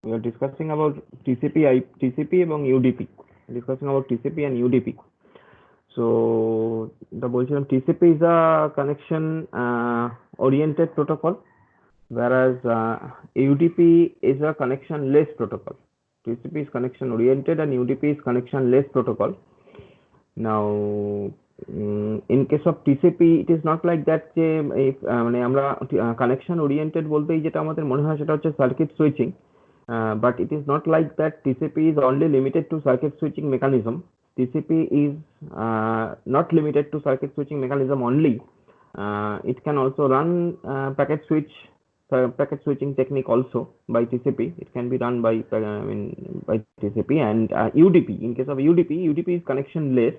We are discussing about TCP এবং UDP. Discussing about TCP and UDP. So বলছিলাম TCP is a connection oriented protocol, whereas UDP is a connection less protocol. TCP is connection oriented and UDP is connection less protocol. Now in case of TCP it is not like that যে মানে আমরা connection oriented বলতেই যেটা আমাদের মনে হয় সেটা হচ্ছে circuit switching, but it is not like that. TCP is only limited to circuit switching mechanism. TCP is not limited to circuit switching mechanism only. It can also run packet switching technique also by TCP. It can be done by TCP and UDP. In case of UDP is connection less.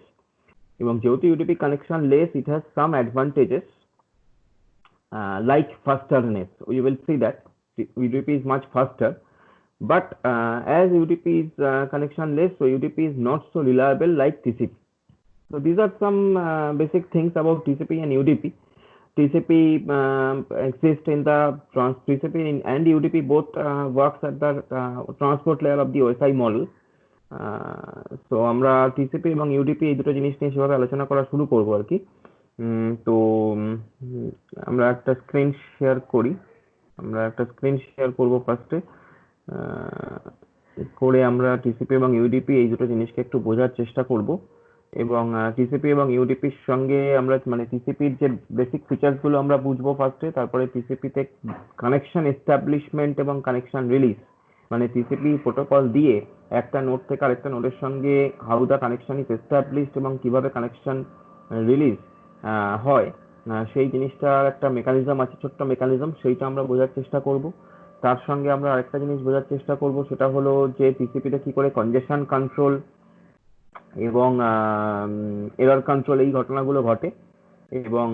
এবং যেহেতু UDP connection less, it has some advantages like fasterness. We will see that UDP is much faster, but as UDP is connection less, so UDP is not so reliable like TCP. So these are some basic things about TCP and UDP. TCP exists in the TCP and UDP both works at the transport layer of the OSI model. So আমরা TCP এবং UDP এই দুটো জিনিস নিয়ে সেভাবে আলোচনা করা শুরু করব আর কি। তো আমরা একটা স্ক্রিন শেয়ার করব ফার্স্টে, করে আমরা TCP এবং UDP এই দুটো জিনিসকে একটু বোঝার চেষ্টা করব এবং TCP এবং UDP এর সঙ্গে আমরা মানে TCP এর যে বেসিক ফিচারস গুলো আমরা বুঝবো ফার্স্টে, তারপরে TCP তে কানেকশন এস্টাবলিশমেন্ট এবং কানেকশন রিলিজ, মানে TCP প্রোটোকল দিয়ে একটা নোড থেকে আরেকটা নোডের সঙ্গে how the connection is established এবং কিভাবে কানেকশন রিলিজ হয়, সেই জিনিসটার একটা মেকানিজম আছে, ছোট্ট মেকানিজম, সেইটা আমরা বোঝার চেষ্টা করব। তার সঙ্গে আমরা আরেকটা জিনিস বোঝার চেষ্টা করব, সেটা হলো যে TCP তে কি করে কনজেশন কন্ট্রোল এবং এরর কন্ট্রোল এই ঘটনাগুলো ঘটে, এবং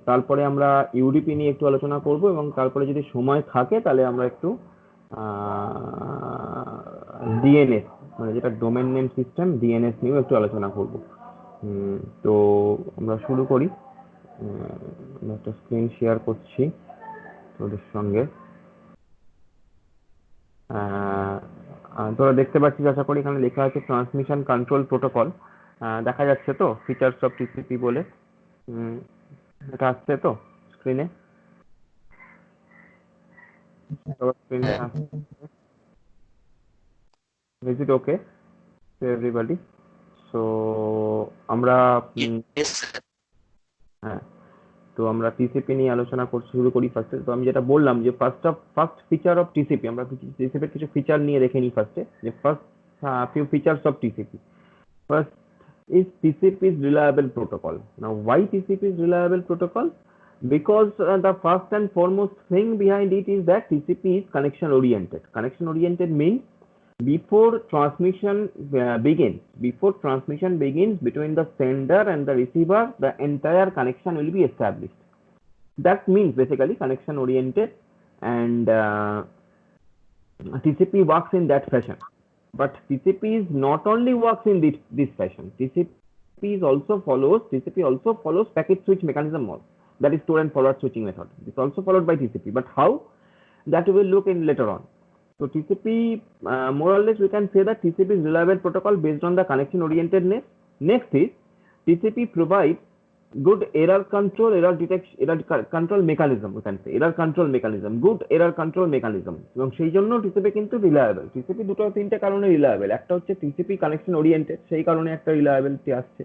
তারপরে আমরা UDP নিয়ে একটু আলোচনা করব, এবং তারপরে যদি সময় থাকে তাহলে আমরা একটু DNS মানে যেটা ডোমেন নেম সিস্টেম, DNS নিয়েও একটু আলোচনা করব। তো আমরা শুরু করি। আমি একটা স্ক্রিন শেয়ার করছি তোদের সঙ্গে। তোরা দেখতে পাচ্ছিস আশা করি, এখানে লেখা আছে ট্রান্সমিশন কন্ট্রোল প্রোটোকল। দেখা যাচ্ছে তো ফিচারস অফ TCP বলে? এটা আসছে তো স্ক্রিনে? Is it okay to everybody? So আমরা হ্যাঁ, তো আমরা TCP নিয়ে আলোচনা শুরু করি ফার্স্টে। তো আমি যেটা বললাম যে ফার্স্ট ফিচার অফ TCP, আমরা TCP এর কিছু ফিচার নিয়ে দেখে নিই ফার্স্টে, যে first few features of TCP. First is TCP is reliable protocol. Now why TCP is reliable protocol? Because the first and foremost thing behind it is that TCP is connection oriented. Connection oriented means before transmission begins between the sender and the receiver, the entire connection will be established. That means basically connection oriented, and TCP works in that fashion. But TCP is not only works in this fashion. TCP also follows packet switch mechanism model, that is store and forward switching method. It's also followed by TCP, but how, that we will look in later on. So TCP, more or less we can say that TCP is reliable protocol based on the connection orientedness. Next is TCP provides good error control mechanism. We can say error control mechanism, good error control mechanism, এবং সেই জন্য TCP কিন্তু reliable. TCP দুটো তিনটে কারণে reliable. একটা হচ্ছে TCP connection oriented, সেই কারণে একটা রিলায়েবিলিটি আসছে।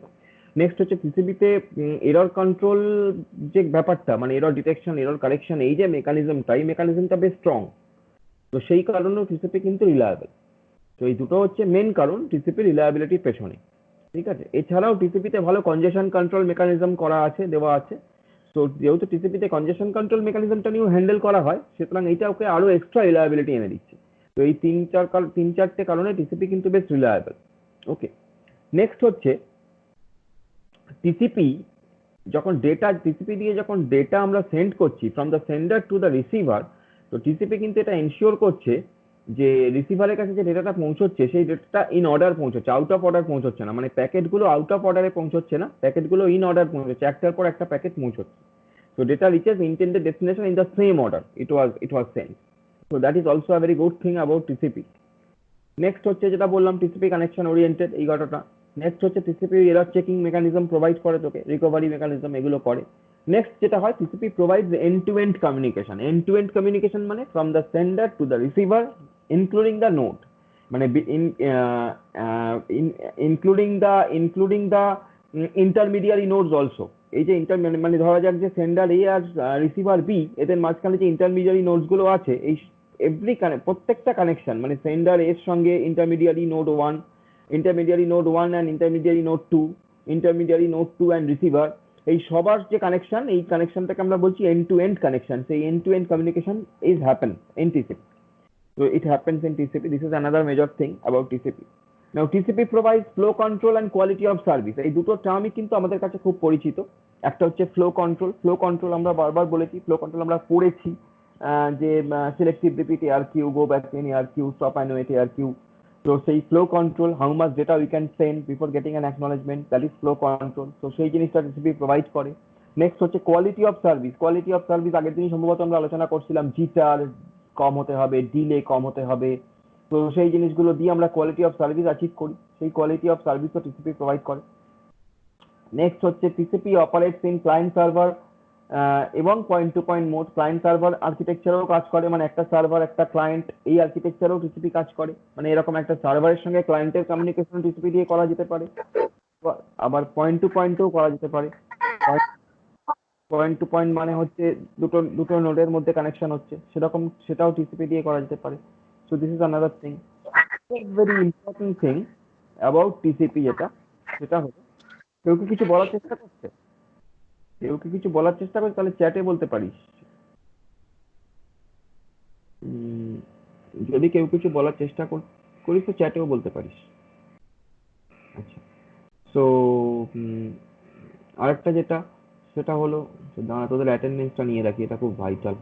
নেক্সট হচ্ছে TCP তে এরর কন্ট্রোল যে ব্যাপারটা, মানে এরর ডিটেকশন, এরর কারেকশন, এই যে মেকানিজমটা, এই মেকানিজমটা বেশ স্ট্রং, তো সেই কারণেও TCP কিন্তু রিলায়েবল। তো এই দুটো হচ্ছে মেন কারণ TCP রিলায়েবিলিটির পেছনে, ঠিক আছে? এছাড়াও TCP তে ভালো কনজেশন কন্ট্রোল মেকানিজম দেওয়া আছে। তো যেহেতু TCP তে কনজেশন কন্ট্রোল মেকানিজমটা নিয়েও হ্যান্ডেল করা হয়, সুতরাং এইটা ওকে আরো এক্সট্রা রিলায়েবিলিটি এনে দিচ্ছে। তো এই তিন চারটে কারণে TCP কিন্তু বেশ রিলায়েবল। ওকে, নেক্সট হচ্ছে TCP দিয়ে যখন ডেটা আমরা সেন্ড করছি from the sender to the receiver, তো TCP কিন্তু এটা এনশিওর করছে যে রিসিভারের কাছে যে ডেটাটা পৌঁছচ্ছে সেই ডেটাটা ইন অর্ডার পৌঁছচ্ছে, আউট অফ অর্ডার পৌঁছচ্ছে না। মানে প্যাকেটগুলো আউট অফ অর্ডারে পৌঁছচ্ছে না, প্যাকেটগুলো ইন অর্ডার পৌঁছচ্ছে, একটার পর একটা প্যাকেট পৌঁছচ্ছে। So data reaches intended destination in the same order it was sent. So that is also a very good thing about TCP. Next হচ্ছে যেটা বললাম টিসিপি কানেকশন ওরিয়েন্টেড এই ঘটনাটা। নেক্সট হচ্ছে TCP error checking mechanism provide করে তোকে, recovery mechanism এগুলো করে। নেক্সট যেটা হয় TCP provides end to end communication. End to end communication মানে from the sender to the receiver including the node, মানে including the intermediary nodes also. এই যে মানে ধরা যাক যে সেন্ডার এ আর রিসিভার বি, এদের মাঝখানে যে ইন্টারমিডিয়ারি নোডস গুলো আছে, এই এভরি প্রত্যেকটা কানেকশন মানে সেন্ডার এর সঙ্গে intermediary node 1, intermediary node 1 and intermediary node 2, intermediary node 2 and receiver, এই সবার যে কানেকশন, এই কানেকশনটাকে আমরা বলছি এন্ড টু এন্ড কানেকশন। সেই end to end communication is happen in TCP. So it happens in TCP. This is another major thing about TCP. Now TCP provides flow control and quality of service. এই দুটো টার্মই কিন্তু আমাদের কাছে খুব পরিচিত। একটা হচ্ছে ফ্লো কন্ট্রোল। ফ্লো কন্ট্রোল আমরা বারবার বলেছি, ফ্লো কন্ট্রোল আমরা পড়েছি যে selective repeat ARQ, go back N ARQ, stop and wait ARQ। তো সেই flow control, how much data we can send before getting an acknowledgement, that is flow control. তো সেই জিনিসটা TCP প্রোভাইড করে। Next হচ্ছে quality of service. Quality of service আগের দিনই সম্ভবত আমরা আলোচনা করছিলাম, জিটার কম হতে হবে, ডিলে কম হতে হবে। তো সেই জিনিসগুলো দিয়ে আমরা কোয়ালিটি অফ সার্ভিস অ্যাচিভ করি, সেই কোয়ালিটি অফ সার্ভিসও টিসিপি প্রোভাইড করে। নেক্সট হচ্ছে TCP operates in client server এবং point to point mode. Client server আর্কিটেকচারেও কাজ করে, মানে একটা সার্ভার একটা ক্লায়েন্ট, এই আর্কিটেকচারেও টিসিপি কাজ করে। মানে এরকম একটা সার্ভারের সঙ্গে ক্লায়েন্টের কমিউনিকেশন টিসিপি দিয়ে করা যেতে পারে, আবার পয়েন্ট টু পয়েন্টও করা যেতে পারে। পয়েন্ট টু পয়েন্ট মানে হচ্ছে দুটো দুটো নোডের মধ্যে কানেকশন হচ্ছে, সেরকম সেটাও টিসিপি দিয়ে করা যেতে পারে। So this is another thing, very important thing about TCP. যেটা সেটা হলো, কেউ কি কিছু বলার চেষ্টা করছে? কেউ কি কিছু বলার চেষ্টা করছে? তাহলে চ্যাটে বলতে পারিস। যদি কেউ কিছু বলার চেষ্টা করিস তো চ্যাটেও বলতে পারিস। আচ্ছা, সো আরেকটা যেটা সেটা হলো, দাঁড়া তোদের অ্যাটেন্ডেন্সটা নিয়ে রাখি, এটা খুব ভাইটাল।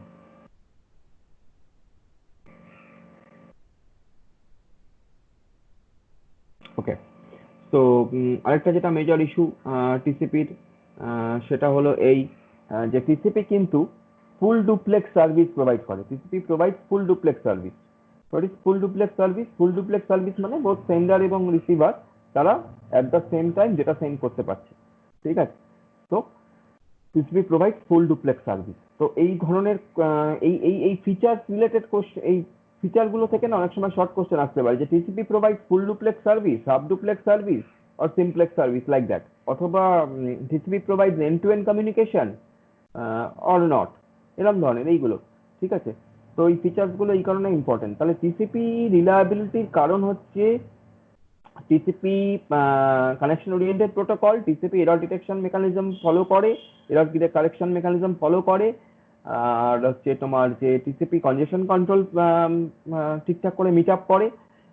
ওকে, তো আরেকটা যেটা মেজর ইস্যু টিসিপির, সেটা হলো এই যে টিসিপি কিন্তু ফুল ডুপ্লেক্স সার্ভিস প্রোভাইড করে। TCP provide full duplex service. What is full duplex service? Full duplex service মানে বোথ সেন্ডার এবং রিসিভার তারা অ্যাট দ্য সেম টাইম যেটা সেন্ড করতে পারছে, ঠিক আছে? তো TCP provide full duplex service. তো এই ধরনের এই এই এই ফিচার্স রিলেটেড কোশ্চেন, এই ফিচারগুলো থেকে না অনেক সময় শর্ট কোশ্চেন আসতে পারে যে TCP provide full duplex service, half duplex service or simplex service like that, অথবা TCP provide end to end communication or not, এরকম ধরনের এইগুলো, ঠিক আছে? তো এই ফিচার্স গুলো এই কারণে ইম্পর্টেন্ট। তাহলে টিসিপি রিলায়েবিলিটির কারণ হচ্ছে TCP connection oriented protocol, TCP error detection mechanism follow করে, এরর কারেকশন মেকানিজম ফলো করে, আর হচ্ছে তোমার যে টিসিপি কনজেশন কন্ট্রোল ঠিকঠাক করে মিট আপ করে।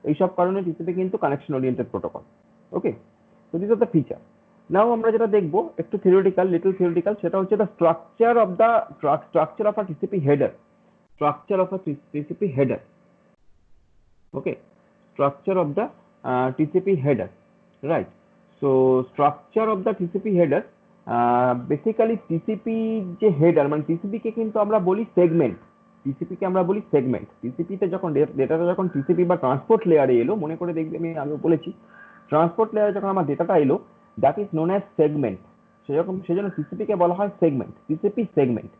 এইসব কারণে টিসিপি কিন্তু কানেকশন ওরিয়েন্টেড প্রোটোকল। ওকে, তো this are the feature. Now আমরা যেটা দেখবো একটু থিওরিটিক্যাল, লিটল থিওরিটিক্যাল, সেটা হচ্ছে the structure of a TCP header. Structure of a TCP header. Okay, structure of the TCP header, right? So structure of the TCP header, basically TCP যে header মানে TCP কে কিন্তু আমরা বলি segment. TCP কে আমরা বলি segment. TCP তে যখন ডেটাটা যখন TCP বা ট্রান্সপোর্ট লেয়ারে এলো, মনে করে দেখবে আমি আগে বলেছি, ট্রান্সপোর্ট লেয়ারে যখন আমার ডেটাটা এলো, that is known as segment. সেজন্য TCP কে বলা হয় সেগমেন্ট, TCP সেগমেন্ট।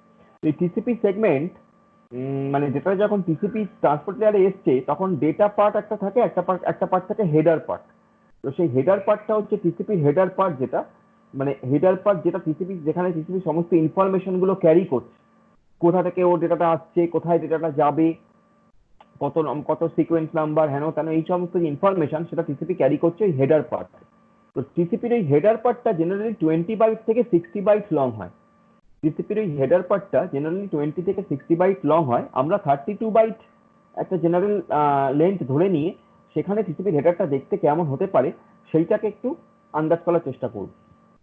এই TCP সেগমেন্ট মানে যেটা যখন টিসিপি ট্রান্সপোর্ট লেয়ারে এসছে, তখন ডেটা পার্ট একটা থাকে, একটা পার্ট থাকে হেডার পার্ট। তো সেই হেডার পার্টটা হচ্ছে টিসিপি হেডার পার্ট, যেটা মানে হেডার পার্ট যেটা টিসিপি, যেখানে টিসিপি সমস্ত ইনফরমেশন গুলো ক্যারি করছে, কোথা থেকে ও ডেটাটা আসছে, কোথায় ডেটাটা যাবে, কত সিকোয়েন্স নাম্বার, হেন তেন, এই সমস্ত যে ইনফরমেশন সেটা টিসিপি ক্যারি করছে ওই হেডার পার্ট। তো টিসিপির এই হেডার পার্টটা জেনারেলি 20 বাইট থেকে 60 বাইট লং হয়। টিসিপির ওই হেডার পার্টটা জেনারেলি 20 থেকে 60 বাইট লং হয়। আমরা 32 বাইট একটা জেনারেল লেন্থ ধরে নিয়ে সেখানে টিসিপির হেডারটা দেখতে কেমন হতে পারে সেইটাকে একটু আন্দাজ করার চেষ্টা করব,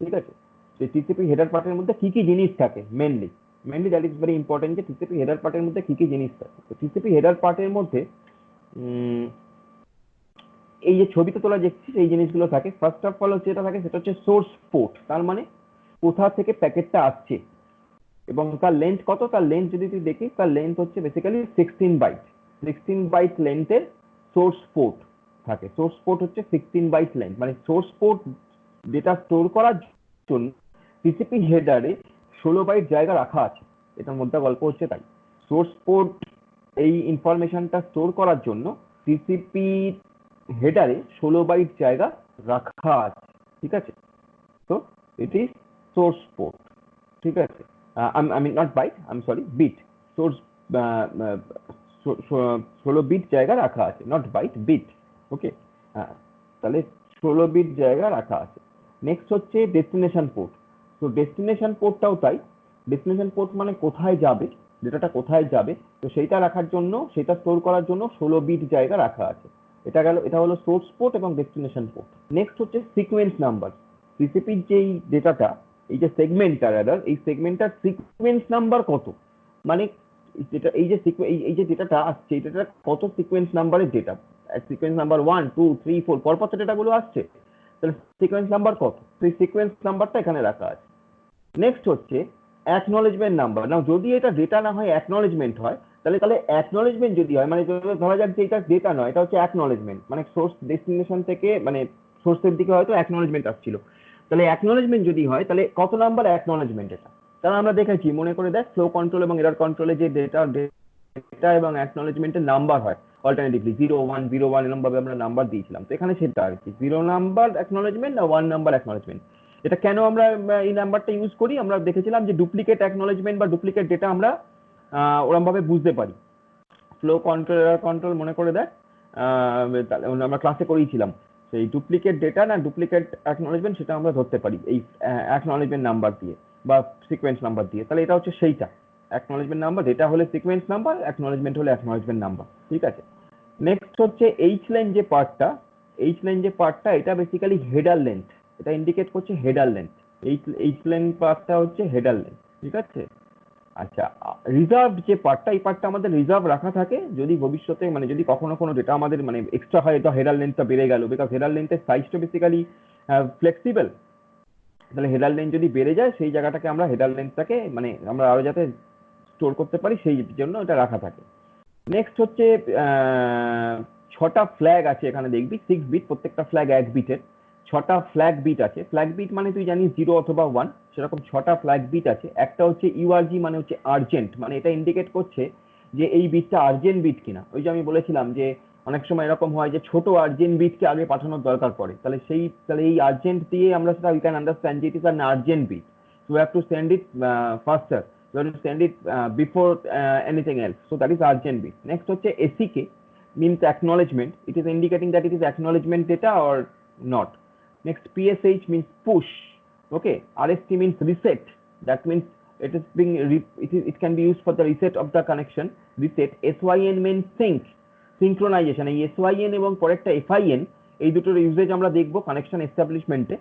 ঠিক আছে? যে টিসিপি হেডার পার্টের মধ্যে কি কি জিনিস থাকে, mainly that is very important, যে টিসিপি হেডার পার্টের মধ্যে কি কি জিনিস থাকে। তো টিসিপি হেডার পার্টের মধ্যে এই যে ছবিতে তোলা দেখছিস এই জিনিসগুলো থাকে। ফার্স্ট অফ অল হচ্ছে যেটা থাকে সেটা হচ্ছে সোর্স পোর্ট, তার মানে কোথা থেকে প্যাকেটটা আসছে এবং তার লেন্থ কত। তার লেন্থ যদি তুই দেখিস, তার লেন্থ হচ্ছে বেসিক্যালি 16 বাইট। বাইট লেন্থের সোর্স পোর্ট থাকে। সোর্স পোর্ট হচ্ছে 16 বাইট লেন্থ, মানে সোর্স পোর্ট ডেটা স্টোর করার জন্য টিসিপি হেডারে 16 বাইট জায়গা রাখা আছে। এটার মধ্যে গল্প হচ্ছে তাই। সোর্স পোর্ট এই ইনফরমেশনটা স্টোর করার জন্য টিসিপি হেডারে 16 বাইট জায়গা রাখা আছে, ঠিক আছে। তো ইট ইজ সোর্স পোর্ট, ঠিক আছে। I mean not byte, I'm sorry, bit. Source 16 bit জায়গা রাখা আছে, নট বাইট, বিট। ওকে, তাহলে 16 বিট জায়গা রাখা আছে। নেক্সট হচ্ছে ডেস্টিনেশন পোর্ট। তো ডেস্টিনেশন পোর্টটাও তাই। ডেস্টিনেশন পোর্ট মানে কোথায় যাবে, ডেটাটা কোথায় যাবে, তো সেইটা রাখার জন্য, সেটা স্টোর করার জন্য 16 বিট জায়গা রাখা আছে। এটা গেল, এটা হলো সোর্স পোর্ট এবং ডেস্টিনেশন পোর্ট। নেক্সট হচ্ছে সিকোয়েন্স নাম্বার। টিসিপির যেই ডেটাটা, এই যে সেগমেন্টটা, রাদার এই সেগমেন্টটার সিকোয়েন্স নাম্বার কত, মানে যেটা এই যে এই যে ডেটাটা আসছে, এই ডেটাটা কত সিকোয়েন্স নাম্বারের ডেটা, সিকোয়েন্স নাম্বার 1 2 3 4 পরপর তো ডেটাগুলো আসছে, তাহলে সিকোয়েন্স নাম্বার কত, সেই সিকোয়েন্স নাম্বারটা এখানে রাখা আছে। নেক্সট হচ্ছে অ্যাকনলেজমেন্ট নাম্বার। নাও যদি এটা ডেটা না হয় অ্যাকনলেজমেন্ট হয়, তাহলে অ্যাকনলেজমেন্ট যদি হয়, মানে ধরা যাক যে এটা ডেটা নয়, এটা হচ্ছে অ্যাকনলেজমেন্ট, মানে সোর্স ডেস্টিনেশন থেকে, মানে সোর্সের দিকে হয়তো অ্যাকনলেজমেন্ট আসছিল, তাহলে অ্যাকনলেজমেন্ট যদি হয় তাহলে কত নাম্বার অ্যাকনলেজমেন্ট এটা। কারণ আমরা দেখেছি, মনে করে দেখ, ফ্লো কন্ট্রোল এবং এরর কন্ট্রোলে যে ডেটা এবং অ্যাকনলেজমেন্টের নাম্বার হয় অল্টারনেটিভলি 0 1 0 1 এরকম ভাবে আমরা নাম্বার দিয়েছিলাম। তো এখানে সেটা আর কি, 0 নাম্বার অ্যাকনলেজমেন্ট না 1 নাম্বার অ্যাকনলেজমেন্ট। এটা কেন আমরা এই নাম্বারটা ইউজ করি, আমরা দেখেছিলাম যে ডুপ্লিকেট অ্যাকনলেজমেন্ট বা ডুপ্লিকেট ডেটা আমরা ওরকম ভাবে বুঝতে পারি। ফ্লো কন্ট্রোল, এরর কন্ট্রোল মনে করে দেখ, আমরা ক্লাসে করিয়েছিলাম, সেই ডুপ্লিকেট ডেটা না ডুপ্লিকেট অ্যাকনলেজমেন্ট সেটা আমরা ধরতে পারি এই অ্যাকনলেজমেন্ট নাম্বার দিয়ে বা সিকোয়েন্স নাম্বার দিয়ে। তাহলে এটা হচ্ছে সেইটা অ্যাকনলেজমেন্ট নাম্বার, ডেটা হলে সিকোয়েন্স নাম্বার, অ্যাকনলেজমেন্ট হলে অ্যাকনলেজমেন্ট নাম্বার, ঠিক আছে। নেক্সট হচ্ছে এইচ লাইন যে পার্টটা, এইচ লাইন যে পার্টটা, এটা বেসিক্যালি হেডার লেন্থ, এটা ইন্ডিকেট করছে হেডার লেন্থ। এইচ লাইন পার্টটা হচ্ছে হেডার লেন্থ, ঠিক আছে। আচ্ছা, রিজার্ভ যে পার্টটা, এই পার্টটা আমাদের রিজার্ভ রাখা থাকে যদি ভবিষ্যতে, মানে যদি কখনো কোনো ডেটা আমাদের মানে এক্সট্রা হয়, তো হেডার লেন্থটা বেড়ে গেল, বিকজ হেডার লেন্থের সাইজটা বেসিক্যালি ফ্লেক্সিবল, তাহলে হেডার লেন্থ যদি বেড়ে যায়, সেই জায়গাটাকে আমরা হেডার লেন্থটাকে মানে আমরা আরো যাতে স্টোর করতে পারি সেই জন্য এটা রাখা থাকে। নেক্সট হচ্ছে 6টা ফ্ল্যাগ আছে এখানে, দেখবি 6 বিট, প্রত্যেকটা ফ্ল্যাগ 1 বিটের। 6টা ফ্ল্যাগ বিট আছে। ফ্ল্যাগ বিট মানে তুই জানিস 0 অথবা 1, সেরকম 6টা ফ্ল্যাগ বিট আছে। একটা হচ্ছে ইউআরজি, মানে হচ্ছে আর্জেন্ট, মানে এটা ইন্ডিকেট করছে যে এই বিটটা আর্জেন্ট বিট কিনা। ওই যে আমি বলেছিলাম যে অনেক সময় এরকম হয় যে ছোট আর্জেন্ট বিটকে আগে পাঠানোর দরকার পড়ে, তাহলে এই আর্জেন্ট দিয়ে আমরা সেটা উই ক্যান আন্ডারস্ট্যান্ড যে it is an urgent bit, so we have to send it faster, you have to send it before anything else, so that is urgent bit. Next হচ্ছে ACK, means acknowledgement, it is indicating that it is acknowledgement data or not. Next PSH means push, okay. RST means reset, that means it is being it can be used for the reset of the connection, reset. SYN means sync, synchronization. এই SYN এবং পরেরটা FIN, এই দুটোর uses আমরা দেখবো connection এস্টাবলিশমেন্টে।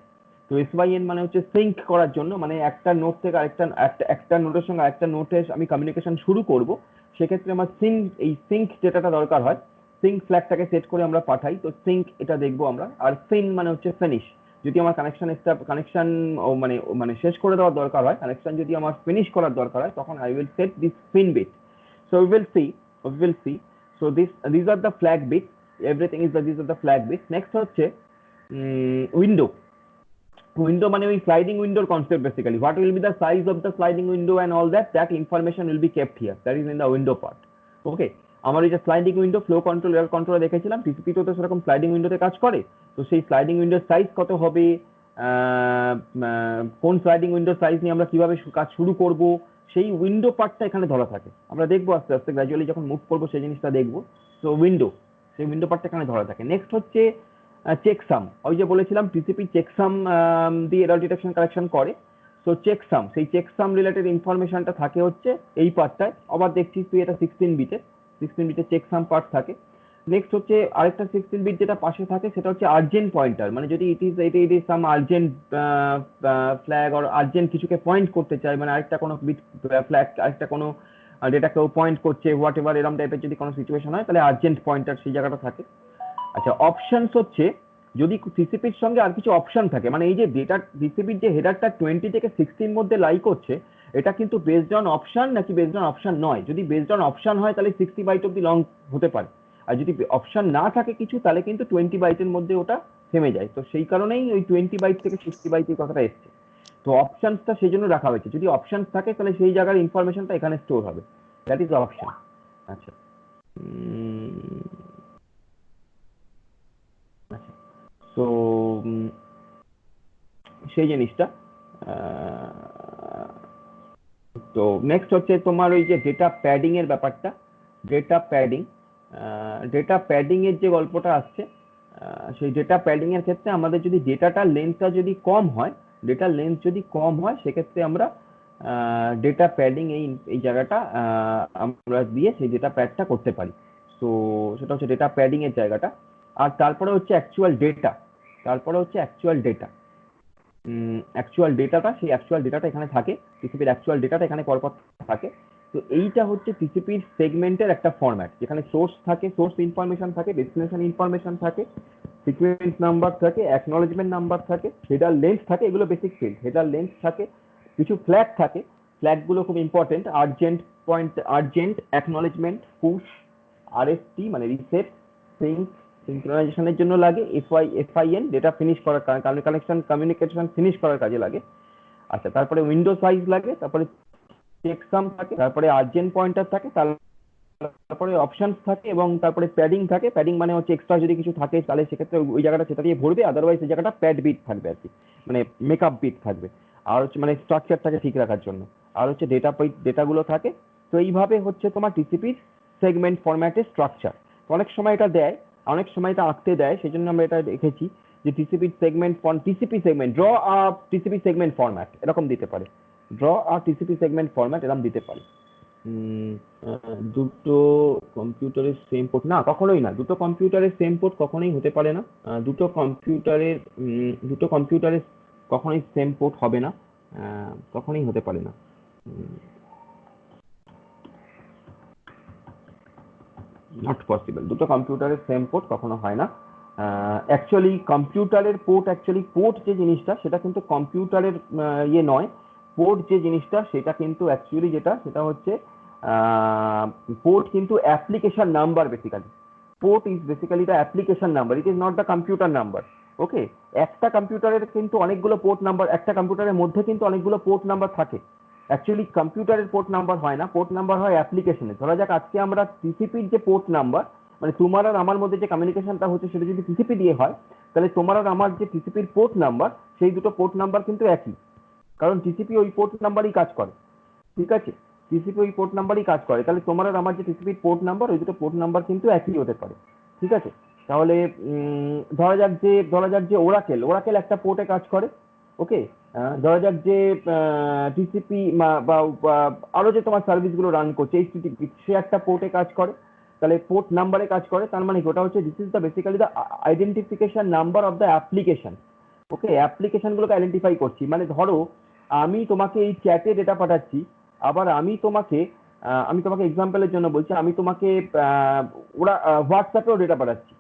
তো SYN মানে হচ্ছে সিঙ্ক করার জন্য, মানে একটা নোট থেকে একটা নোটের সঙ্গে আরেকটা নোটে আমি কমিউনিকেশন শুরু করব, সেক্ষেত্রে আমার সিঙ্ক ডেটাটা দরকার হয়, সিঙ্ক ফ্ল্যাগটাকে সেট করে আমরা পাঠাই, তো সিঙ্ক এটা দেখবো আমরা। আর ফিন মানে হচ্ছে ফিনিশ, যদি আমার কানেকশন মানে শেষ করে দেওয়ার দরকার হয়, কানেকশন যদি আমার ফিনিশ করার দরকার হয়, তখন I will set this FIN bit. So we will see so these are the flag bits, everything is these are the flag bits. Next হচ্ছে উইন্ডো মানে ওই স্লাইডিং উইন্ডোর concept, basically what will be the size of the sliding window and all that information will be kept here, that is in the window part. Okay, আমার এই যে sliding window, flow control, error control দেখেছিলাম, TCP তো সেরকম sliding উইন্ডোতে কাজ করে। তো সেই স্লাইডিং উইন্ডোর সাইজ কত হবে, কোন স্লাইডিং উইন্ডোর সাইজ নিয়ে আমরা কিভাবে কাজ শুরু করব, সেই উইন্ডো পার্টটা এখানে ধরা থাকে। আমরা দেখবো আস্তে আস্তে গ্র্যাজুয়ালি যখন মুভ করবো সেই জিনিসটা দেখবো। তো সেই উইন্ডো পার্টটা এখানে ধরা থাকে। নেক্সট হচ্ছে চেকসাম, ওই যে বলেছিলাম টিসিপি চেকসাম দিয়ে এরর ডিটেকশন কালেকশন করে। সো চেকসাম, সেই চেকসাম রিলেটেড ইনফরমেশনটা থাকে হচ্ছে এই পার্টটায়। আবার দেখছিস তুই এটা 16 বিটের চেকসাম পার্ট থাকে। নেক্সট হচ্ছে আরেকটা 16 বিট যেটা পাশে থাকে, সেটা হচ্ছে আর্জেন্ট পয়েন্টার, মানে যদি it is some urgent flag or urgent কিছুকে পয়েন্ট করতে চায়, মানে আরেকটা কোনো বিট ফ্ল্যাগ আরেকটা কোনো ডেটাকেও পয়েন্ট করছে, হোয়াট এভার এরকম টাইপের যদি কোনো সিচুয়েশন হয়, তাহলে আর্জেন্ট পয়েন্টার সেই জায়গাটা থাকে। আচ্ছা, অপশনস হচ্ছে যদি টিসিপির সঙ্গে আর কিছু অপশন থাকে, মানে এই যে ডেটা টিসিপির যে হেডারটা 20 থেকে 16 মধ্যে লাই করছে, এটা কিন্তু বেসড অন অপশন নাকি বেসড অন অপশন নয়। যদি বেসড অন অপশন হয় তাহলে 60 বাইট অব্দি লং হতে পারে, আর যদি অপশন না থাকে কিছু তাহলে কিন্তু 20 বাইটের মধ্যে ওটা থেমে যায়। তো সেই কারণেই ওই 20 বাইট থেকে 60 বাইটের কথাটা এসছে। তো অপশনসটা সেই জন্য রাখা হয়েছে, যদি অপশন থাকে তাহলে সেই জায়গার ইনফরমেশনটা এখানে স্টোর হবে, দ্যাট ইজ অপশন। আচ্ছা, আচ্ছা, তো সেই জিনিসটা। তো নেক্সট হচ্ছে তোমার ওই যে ডেটা প্যাডিং এর ব্যাপারটা। ডেটা প্যাডিং, ডেটা প্যাডিং এর যে গল্পটা আসছে, সেই ডেটা প্যাডিং এর ক্ষেত্রে আমাদের যদি ডেটাটা লেন্থটা যদি কম হয়, ডেটার লেন্থ যদি কম হয় সেক্ষেত্রে আমরা ডেটা প্যাডিং এই এই জায়গাটা আমরা দিয়ে সেই ডেটা প্যাডটা করতে পারি। তো সেটা হচ্ছে ডেটা প্যাডিং এর জায়গাটা। আর তারপরে হচ্ছে অ্যাকচুয়াল ডেটা, তারপরে হচ্ছে অ্যাকচুয়াল ডেটা। অ্যাকচুয়াল ডেটাটা, সেই অ্যাকচুয়াল ডেটাটা এখানে থাকে, টিসিপির অ্যাকচুয়াল ডেটাটা এখানে পরপর থাকে। তো এইটা হচ্ছে টিসিপির সেগমেন্টের একটা ফরম্যাট, যেখানে সোর্স থাকে, সোর্স ইনফরমেশন থাকে, ডেস্টিনেশন ইনফরমেশন থাকে, সিকোয়েন্স নাম্বার থাকে, অ্যাকনলেজমেন্ট নাম্বার থাকে, হেডার লেন্থ থাকে, এগুলো বেসিক ফিল্ড। হেডার লেন্থ থাকে, কিছু ফ্ল্যাগ থাকে, ফ্ল্যাগগুলো খুব important, urgent point, urgent, acknowledgement, push, RST মানে রিসেট, সিঙ্ক, সিনক্রোনাইজেশনের জন্য লাগে, এফআইএন ডেটা ফিনিশ করার কানেকশন কমিউনিকেশন ফিনিশ করার কাজে লাগে। আচ্ছা, তারপরে উইন্ডো সাইজ লাগে, তারপরে চেকসাম থাকে, তারপরে আর্জেন্ট পয়েন্টার থাকে, তারপরে অপশনস থাকে, এবং তারপরে প্যাডিং থাকে। প্যাডিং মানে হচ্ছে এক্সট্রা যদি কিছু থাকে তাহলে সেক্ষেত্রে ওই জায়গাটা সেটা দিয়ে ভরবে, আদারওয়াইজ এই জায়গাটা প্যাড বিট থাকবে আর কি, মানে মেকআপ বিট থাকবে। আর হচ্ছে মানে স্ট্রাকচারটাকে ঠিক রাখার জন্য। আর হচ্ছে ডেটাগুলো থাকে। তো এইভাবে হচ্ছে তোমার টিসিপির সেগমেন্ট ফরম্যাটের স্ট্রাকচার। অনেক সময় এটা দেয়, অনেক সময় এটা আঁকতে দেয়, সেই জন্য আমরা এটা দেখেছি যে TCP segment TCP segment draw আ টিসিপি সেগমেন্ট ফরম্যাট এরকম দিতে পারে, ড্র আ টিসিপি সেগমেন্ট ফরম্যাট এরকম দিতে পারে। দুটো কম্পিউটারের সেম পোর্ট না, কখনোই না, দুটো কম্পিউটারের সেম পোর্ট কখনোই হতে পারে না। দুটো কম্পিউটারের কখনোই সেম পোর্ট হবে না, কখনোই হতে পারে না। নট পসিবল, দুটো কম্পিউটারের সেম পোর্ট কখনো হয় না। অ্যাকচুয়ালি কম্পিউটারের পোর্ট, অ্যাকচুয়ালি পোর্ট যে জিনিসটা সেটা কিন্তু কম্পিউটারের ইয়ে নয়। পোর্ট যে জিনিসটা সেটা কিন্তু অ্যাকচুয়ালি যেটা সেটা হচ্ছে পোর্ট কিন্তু application number basically. Port is basically the application number, it is not the computer number. Okay, একটা কম্পিউটারের কিন্তু অনেকগুলো পোর্ট নাম্বার, একটা কম্পিউটারের মধ্যে কিন্তু অনেকগুলো পোর্ট নাম্বার থাকে। অ্যাকচুয়ালি কম্পিউটারের পোর্ট নাম্বার হয় না, পোর্ট নাম্বার হয় অ্যাপ্লিকেশনে। ধরা যাক আজকে আমরা টিসিপির যে পোর্ট নাম্বার, মানে তোমার আর আমার মধ্যে যে কমিউনিকেশনটা হচ্ছে সেটা যদি টিসিপি দিয়ে হয়, তাহলে তোমার আর আমার যে টিসিপির পোর্ট নাম্বার, সেই দুটো পোর্ট নাম্বার কিন্তু একই, কারণ টিসিপি ওই পোর্ট নাম্বারই কাজ করে। ঠিক আছে, টিসিপি ওই পোর্ট নাম্বারই কাজ করে, তাহলে তোমার আর আমার যে টিসিপির পোর্ট নাম্বার, ওই দুটো পোর্ট নাম্বার কিন্তু একই হতে পারে। ঠিক আছে, তাহলে ধরা যাক যে ওরাকেল, ওরাকেল একটা পোর্টে কাজ করে। ওকে, ধরা যাক যে টিসিপি বা আরো যে তোমার সার্ভিসগুলো রান করছে এইচটিটিপি, সে একটা পোর্টে কাজ করে, তাহলে পোর্ট নাম্বারে কাজ করে। তার মানে ওটা হচ্ছে this is the basically the identification number of the application. Okay, অ্যাপ্লিকেশনগুলোকে আইডেন্টিফাই করছি, মানে ধরো আমি তোমাকে এই চ্যাটে ডেটা পাঠাচ্ছি, আবার আমি তোমাকে এক্সাম্পলের জন্য বলছি, আমি তোমাকে ওরা হোয়াটসঅ্যাপেও ডেটা পাঠাচ্ছি।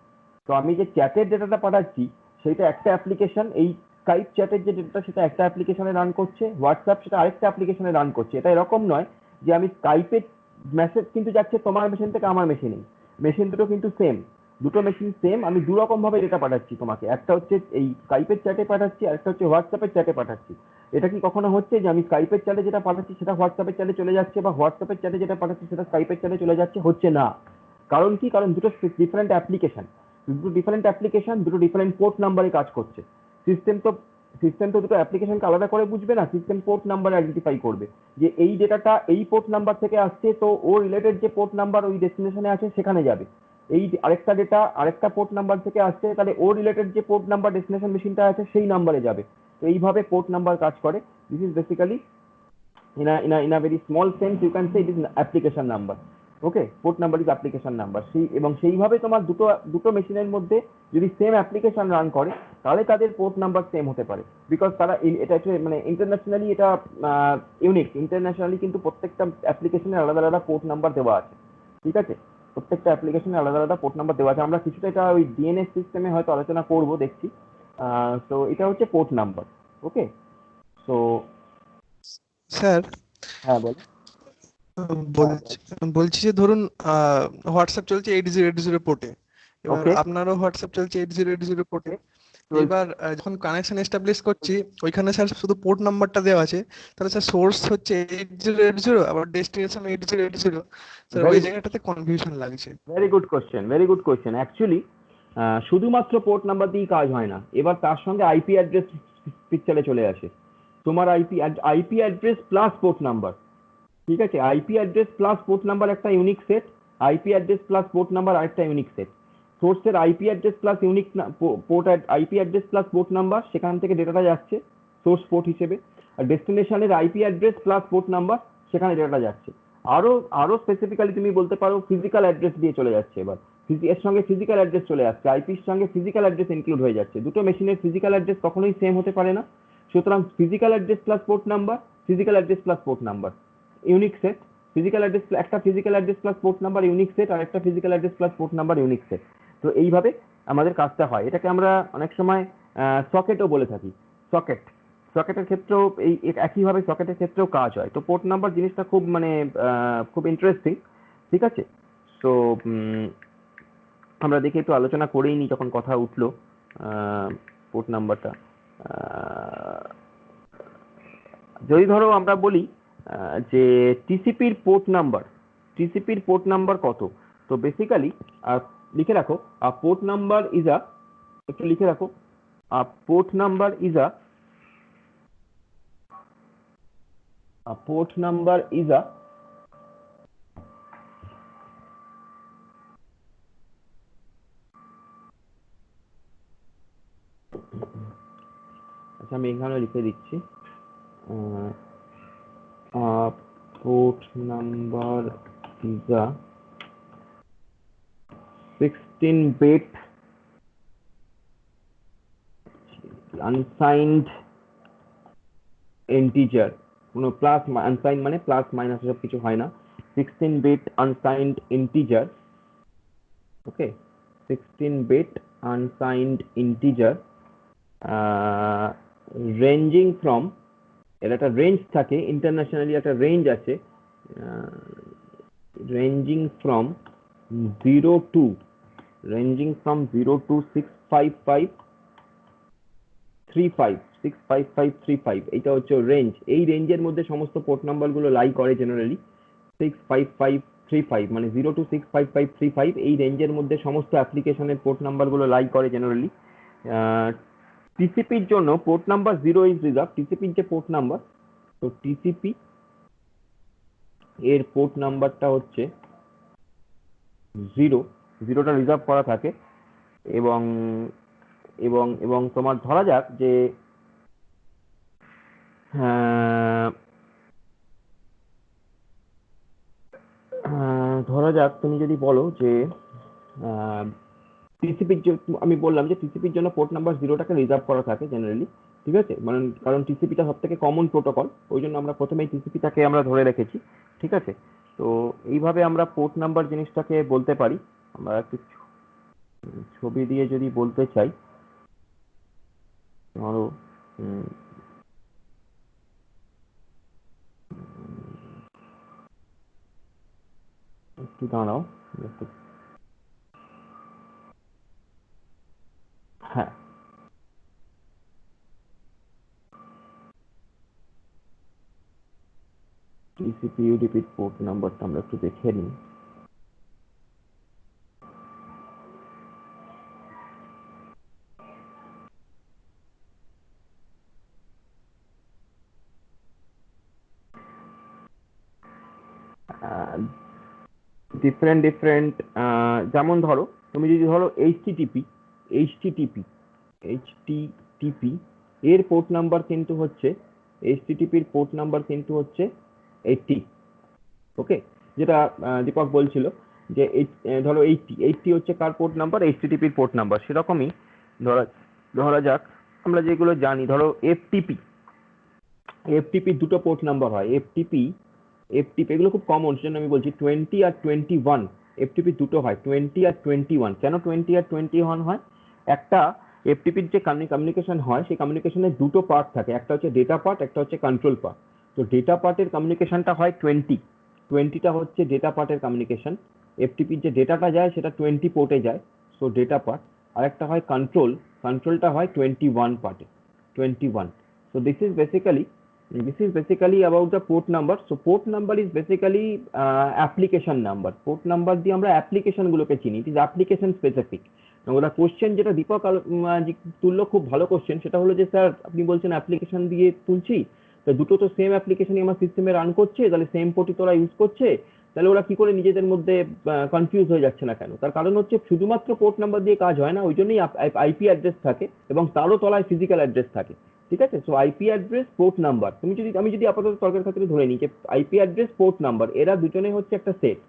তো আমি যে চ্যাটের ডেটাটা পাঠাচ্ছি সেটা একটা অ্যাপ্লিকেশন, এই স্কাইপ চ্যাটের যে ডেটা সেটা একটা অ্যাপ্লিকেশনে রান করছে, হোয়াটসঅ্যাপ সেটা আরেকটা অ্যাপ্লিকেশনে রান করছে। এটা এরকম নয় যে আমি স্কাইপে মেসেজ কিন্তু যাচ্ছে তোমার মেশিন থেকে আমার মেশিনে, মেশিন দুটো কিন্তু সেম, দুটো মেশিন সেম, আমি দু রকম ভাবে ডেটা পাঠাচ্ছি তোমাকে, একটা হচ্ছে এই স্কাইপের চ্যাটে পাঠাচ্ছি, আর একটা হচ্ছে হোয়াটসঅ্যাপের চ্যাটে পাঠাচ্ছি। এটা কি কখনো হচ্ছে যে আমি স্কাইপের চ্যাটে যেটা পাঠাচ্ছি সেটা হোয়াটসঅ্যাপের চ্যাটে চলে যাচ্ছে, বা হোয়াটসঅ্যাপের চ্যাটে যেটা পাঠাচ্ছি সেটা স্কাইপের চ্যাটে চলে যাচ্ছে? হচ্ছে না। কারণ কি? কারণ দুটো ডিফারেন্ট অ্যাপ্লিকেশন, দুটো ডিফারেন্ট পোর্ট নাম্বারে কাজ করছে। সিস্টেম তো দুটো অ্যাপ্লিকেশনকে আলাদা করে বুঝবে না, সিস্টেম পোর্ট নাম্বার আইডেন্টিফাই করবে যে এই ডেটাটা এই পোর্ট নাম্বার থেকে আসছে, তো ও রিলেটেড যে পোর্ট নাম্বার ওই ডেস্টিনেশনে আছে সেখানে যাবে। এই আরেকটা ডেটা আরেকটা পোর্ট নাম্বার থেকে আসছে, তাহলে ও রিলেটেড যে পোর্ট নাম্বার ডেস্টিনেশন মেশিনটা আছে সেই নাম্বারে যাবে। তো এইভাবে পোর্ট নাম্বার কাজ করে। This is basically in a very small sense you can say it is an application number. Okay, port number is application number. এবং সেইভাবে তোমার দুটো মেশিনের মধ্যে যদি সেম অ্যাপ্লিকেশন রান করে তাহলে তাদের পোর্ট নাম্বার সেম হতে পারে, বিকজ তারা এটা মানে ইন্টারন্যাশনালি এটা ইউনিক, ইন্টারন্যাশনালি কিন্তু প্রত্যেকটা অ্যাপ্লিকেশনের আলাদা আলাদা পোর্ট নাম্বার দেওয়া আছে। ঠিক আছে, প্রত্যেকটা অ্যাপ্লিকেশনের আলাদা আলাদা পোর্ট নাম্বার দেওয়া আছে। আমরা কিছুটা এটা ওই ডিএনএস সিস্টেমে হয়তো আলোচনা করব, দেখছি। তো এটা হচ্ছে পোর্ট নাম্বার। ওকে, সো স্যার হ্যাঁ বলো। বলছি বলছি যে ধরুন হোয়াটসঅ্যাপ চলছে 8080 পোর্টে, এবার ওকে, আপনারও হোয়াটসঅ্যাপ চলছে 8080 পোর্টে। চলছে। এবার যখন কানেকশন এস্টাবলিশ করছি ওইখানে স্যার শুধু পোর্ট নাম্বারটা দেওয়া আছে, তাহলে স্যার সোর্স হচ্ছে 8080 আবার ডেস্টিনেশন 8080, স্যার ওই ভেরি জায়গাটাতে কনফিউশন লাগছে। Very good question, very good question. Actually শুধুমাত্র পোর্ট নাম্বার দিয়েই কাজ হয় না, এবার তার সঙ্গে আইপি অ্যাড্রেস পিকচারে চলে আসে। তোমার IP address plus port number, ঠিক আছে? IP address plus port number একটা unique set, IP address plus port number আরেকটা ইউনিক সেট। সোর্সের IP address plus unique port, IP address plus port number, সেখান থেকে ডেটাটা যাচ্ছে সোর্স পোর্ট হিসেবে। আর ডেস্টিনেশনের IP address plus port number, সেখানে ডেটাটা যাচ্ছে। আরো আরো স্পেসিফিক্যালি তুমি বলতে পারো ফিজিক্যাল অ্যাড্রেস দিয়ে চলে যাচ্ছে। এবার এর সঙ্গে ফিজিক্যাল অ্যাড্রেস চলে আসছে, আইপির সঙ্গে ফিজিক্যাল অ্যাড্রেস ইনক্লুড হয়ে যাচ্ছে। দুটো মেশিনের ফিজিক্যাল অ্যাড্রেস কখনোই সেম হতে পারে না। সুতরাং physical address plus port number, physical address plus port number, unique set. Physical address, একটা physical address plus port number unique set, আর একটা physical address plus port number unique set. তো এইভাবে আমাদের কাজটা হয়। এটাকে আমরা অনেক সময় সকেটও বলে থাকি। সকেট, সকেটের ক্ষেত্রেও এই একইভাবে সকেটের ক্ষেত্রেও কাজ হয়। তো পোর্ট নাম্বার জিনিসটা খুব মানে খুব ইন্টারেস্টিং, ঠিক আছে? তো আমরা দেখে একটু আলোচনা করেই নি যখন কথা উঠলো পোর্ট নাম্বারটা। যদি ধরো আমরা বলি যে টিসিপির পোর্ট নাম্বার, টিসিপির পোর্ট নাম্বার কত? তো বেসিক্যালি লিখে রাখো, পোর্ট নাম্বার ইজ আ, একটু লিখে রাখো, port number is uh, port number is uh, আচ্ছা আমি এখানে লিখে দিচ্ছি, port number is a 16-bit unsigned integer. কোনো প্লাস আনসাইন্ড মানে প্লাস মাইনাস এসব কিছু হয় না। 16-bit unsigned integer, okay? 16-bit unsigned integer, ranging from, এর একটা রেঞ্জ থাকে, ইন্টারন্যাশনালি একটা রেঞ্জ আছে, ranging from 0 to, ranging from 0 to 65535, এইটা হচ্ছে রেঞ্জ। এই রেঞ্জের মধ্যে সমস্ত পোর্ট নাম্বার গুলো লাই করে জেনারেলি। 65535 মানে 0 টু 65535, এই রেঞ্জের মধ্যে সমস্ত অ্যাপ্লিকেশনের পোর্ট নাম্বার গুলো লাই করে জেনারেলি। টিসিপির জন্য পোর্ট নাম্বার 0 ইজ রিজার্ভ, টিসিপির যে পোর্ট নাম্বার, তো টিসিপি এর পোর্ট নাম্বারটা হচ্ছে 0, 0টা রিজার্ভ করা থাকে। এবং এবং এবং তোমার ধরা যাক যে ধরা যাক তুমি যদি বলো যে টিসিপির, আমি বললাম যে টিসিপির জন্য পোর্ট নাম্বার 0টাকে রিজার্ভ করা থাকে জেনারেলি, ঠিক আছে? মানে কারণ টিসিপিটা সব থেকে কমন প্রোটোকল, ওই জন্য আমরা প্রথমেই টিসিপিটাকে আমরা ধরে রেখেছি, ঠিক আছে? তো এইভাবে আমরা পোর্ট নাম্বার জিনিসটাকে বলতে পারি। আমরা একটু ছবি দিয়ে যদি বলতে চাই, ধরো একটু দাঁড়াও, হ্যাঁ, টিসিপি ইউডিপির পোর্ট নাম্বারটা আমরা একটু দেখে নিই। ডিফারেন্ট ডিফারেন্ট, যেমন ধরো তুমি যদি ধরো এইচটিটিপি এর পোর্ট নাম্বার কিন্তু হচ্ছে, এইচটিটিপির পোর্ট নাম্বার কিন্তু হচ্ছে 80, ওকে? যেটা দীপক বলছিল যে ধরো 80 হচ্ছে কার পোর্ট নাম্বার? এইচটিটিপির পোর্ট নাম্বার। সেরকমই ধরা ধরা যাক আমরা যেগুলো জানি, ধরো এফটিপি, এফটিপির দুটো পোর্ট নাম্বার হয়। এফটিপি এগুলো খুব কমন, সেজন্য আমি বলছি 20 আর 21। এফটিপি দুটো হয়, 20 আর 21। কেন 20 আর 21 হয়? একটা এফটিপির যে কমিউনিকেশন হয়, সেই কমিউনিকেশনের দুটো পার্ট থাকে, একটা হচ্ছে ডেটা পার্ট, একটা হচ্ছে কন্ট্রোল পার্ট। তো ডেটা পার্টের কমিউনিকেশনটা হয় 20টা হচ্ছে ডেটা পার্টের কমিউনিকেশন। এফটিপির যে ডেটাটা যায় সেটা 20 পোর্টে যায়, সো ডেটা পার্ট। আর একটা হয় কন্ট্রোলটা হয় 21 পার্টে, 21। So this is basically about the port number. So port number is basically application number. Port number দিয়ে আমরা অ্যাপ্লিকেশন গুলোকে চিনি, it is application specific। ওরা কোশ্চেন যেটা দীপক তুললো, খুব ভালো কোশ্চেন, সেটা হলো যে স্যার আপনি বলছেন অ্যাপ্লিকেশন দিয়ে তুলছি, তো দুটো তো সেম অ্যাপ্লিকেশনই আমার সিস্টেমে রান করছে, তাহলে সেম পোর্টই তোরা ইউজ করছে, তাহলে ওরা কি করে নিজেদের মধ্যে কনফিউজ হয়ে যাচ্ছে না কেন? তার কারণ হচ্ছে শুধুমাত্র পোর্ট নাম্বার দিয়ে কাজ হয় না, ওই জন্যই আইপি অ্যাড্রেস থাকে এবং তারও তলায় ফিজিক্যাল অ্যাড্রেস থাকে। ঠিক আছে, so IP address port number, আমি যদি আপাতত তর্কের ক্ষেত্রে ধরে নিই যে আইপি অ্যাড্রেস পোর্ট নাম্বার এরা দুজনে হচ্ছে একটা সেট,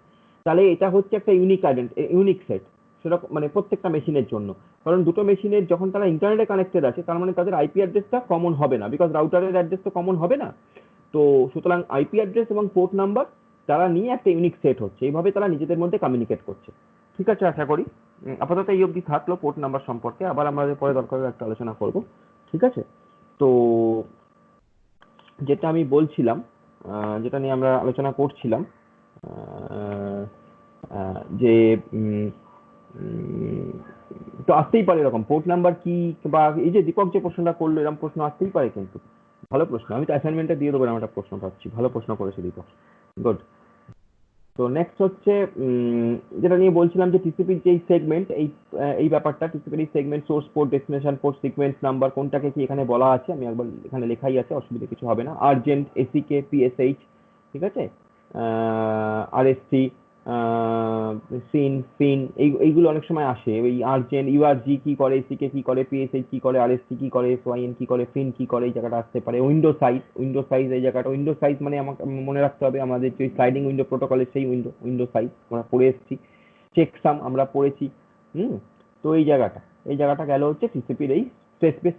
তাহলে এটা হচ্ছে একটা ইউনিক সেট, সেটা মানে প্রত্যেকটা মেশিনের জন্য। কারণ দুটো মেশিনের যখন তারা ইন্টারনেটে কানেক্টেড আছে, তার মানে তাদের আইপি অ্যাড্রেসটা কমন হবে না, বিকজ রাউটারের অ্যাড্রেস তো কমন হবে না। তো সুতরাং আইপি অ্যাড্রেস এবং পোর্ট নাম্বার তারা নিয়ে একটা ইউনিক সেট হচ্ছে, এইভাবে তারা নিজেদের মধ্যে কমিউনিকেট করছে। ঠিক আছে, আশা করি আপাতত এই অবধি থাকলো পোর্ট নাম্বার সম্পর্কে, আবার আমাদের পরে দরকার একটা আলোচনা করব। ঠিক আছে, তো যেটা আমি বলছিলাম, যেটা নিয়ে আমরা আলোচনা করছিলাম, যে তো আসতেই পারে এরকম পোর্ট নাম্বার কি, বা এই যে দীপক যে প্রশ্নটা করলো এরকম প্রশ্ন আসতেই পারে, কিন্তু ভালো প্রশ্ন, আমি তো অ্যাসাইনমেন্টে দিয়ে দেবো এরকম একটা প্রশ্ন পাচ্ছি, ভালো প্রশ্ন করেছে দীপক, গুড। তো নেক্সট হচ্ছে যেটা নিয়ে বলছিলাম যে টিসিপির যে সেগমেন্ট, এই ব্যাপারটা, টিসিপির segment, source port, destination port, sequence number, কোনটাকে কি এখানে বলা আছে, আমি একবার এখানে লেখাই আছে, অসুবিধা কিছু হবে না। আর্জেন্ট, এসিকে, পিএসএইচ, ঠিক আছে, আরএসটি, সিন, এইগুলো অনেক সময় আসে। ওই আর্জেন্ট, ইউআরজি কি করে, এসিকে কি করে, পিএসএইচ কি করে, আরএসটি কি করে, সোআইএন কি করে, ফিন কি করে, এই জায়গাটা আসতে পারে। উইন্ডো সাইজ এই জায়গাটা, উইন্ডো সাইজ মানে আমাকে মনে রাখতে হবে আমাদের যে স্লাইডিং উইন্ডো প্রোটোকলের সেই উইন্ডো সাইজ আমরা পড়ে এসেছি, চেকসাম আমরা পড়েছি। তো এই জায়গাটা গেল হচ্ছে টিসিপির এই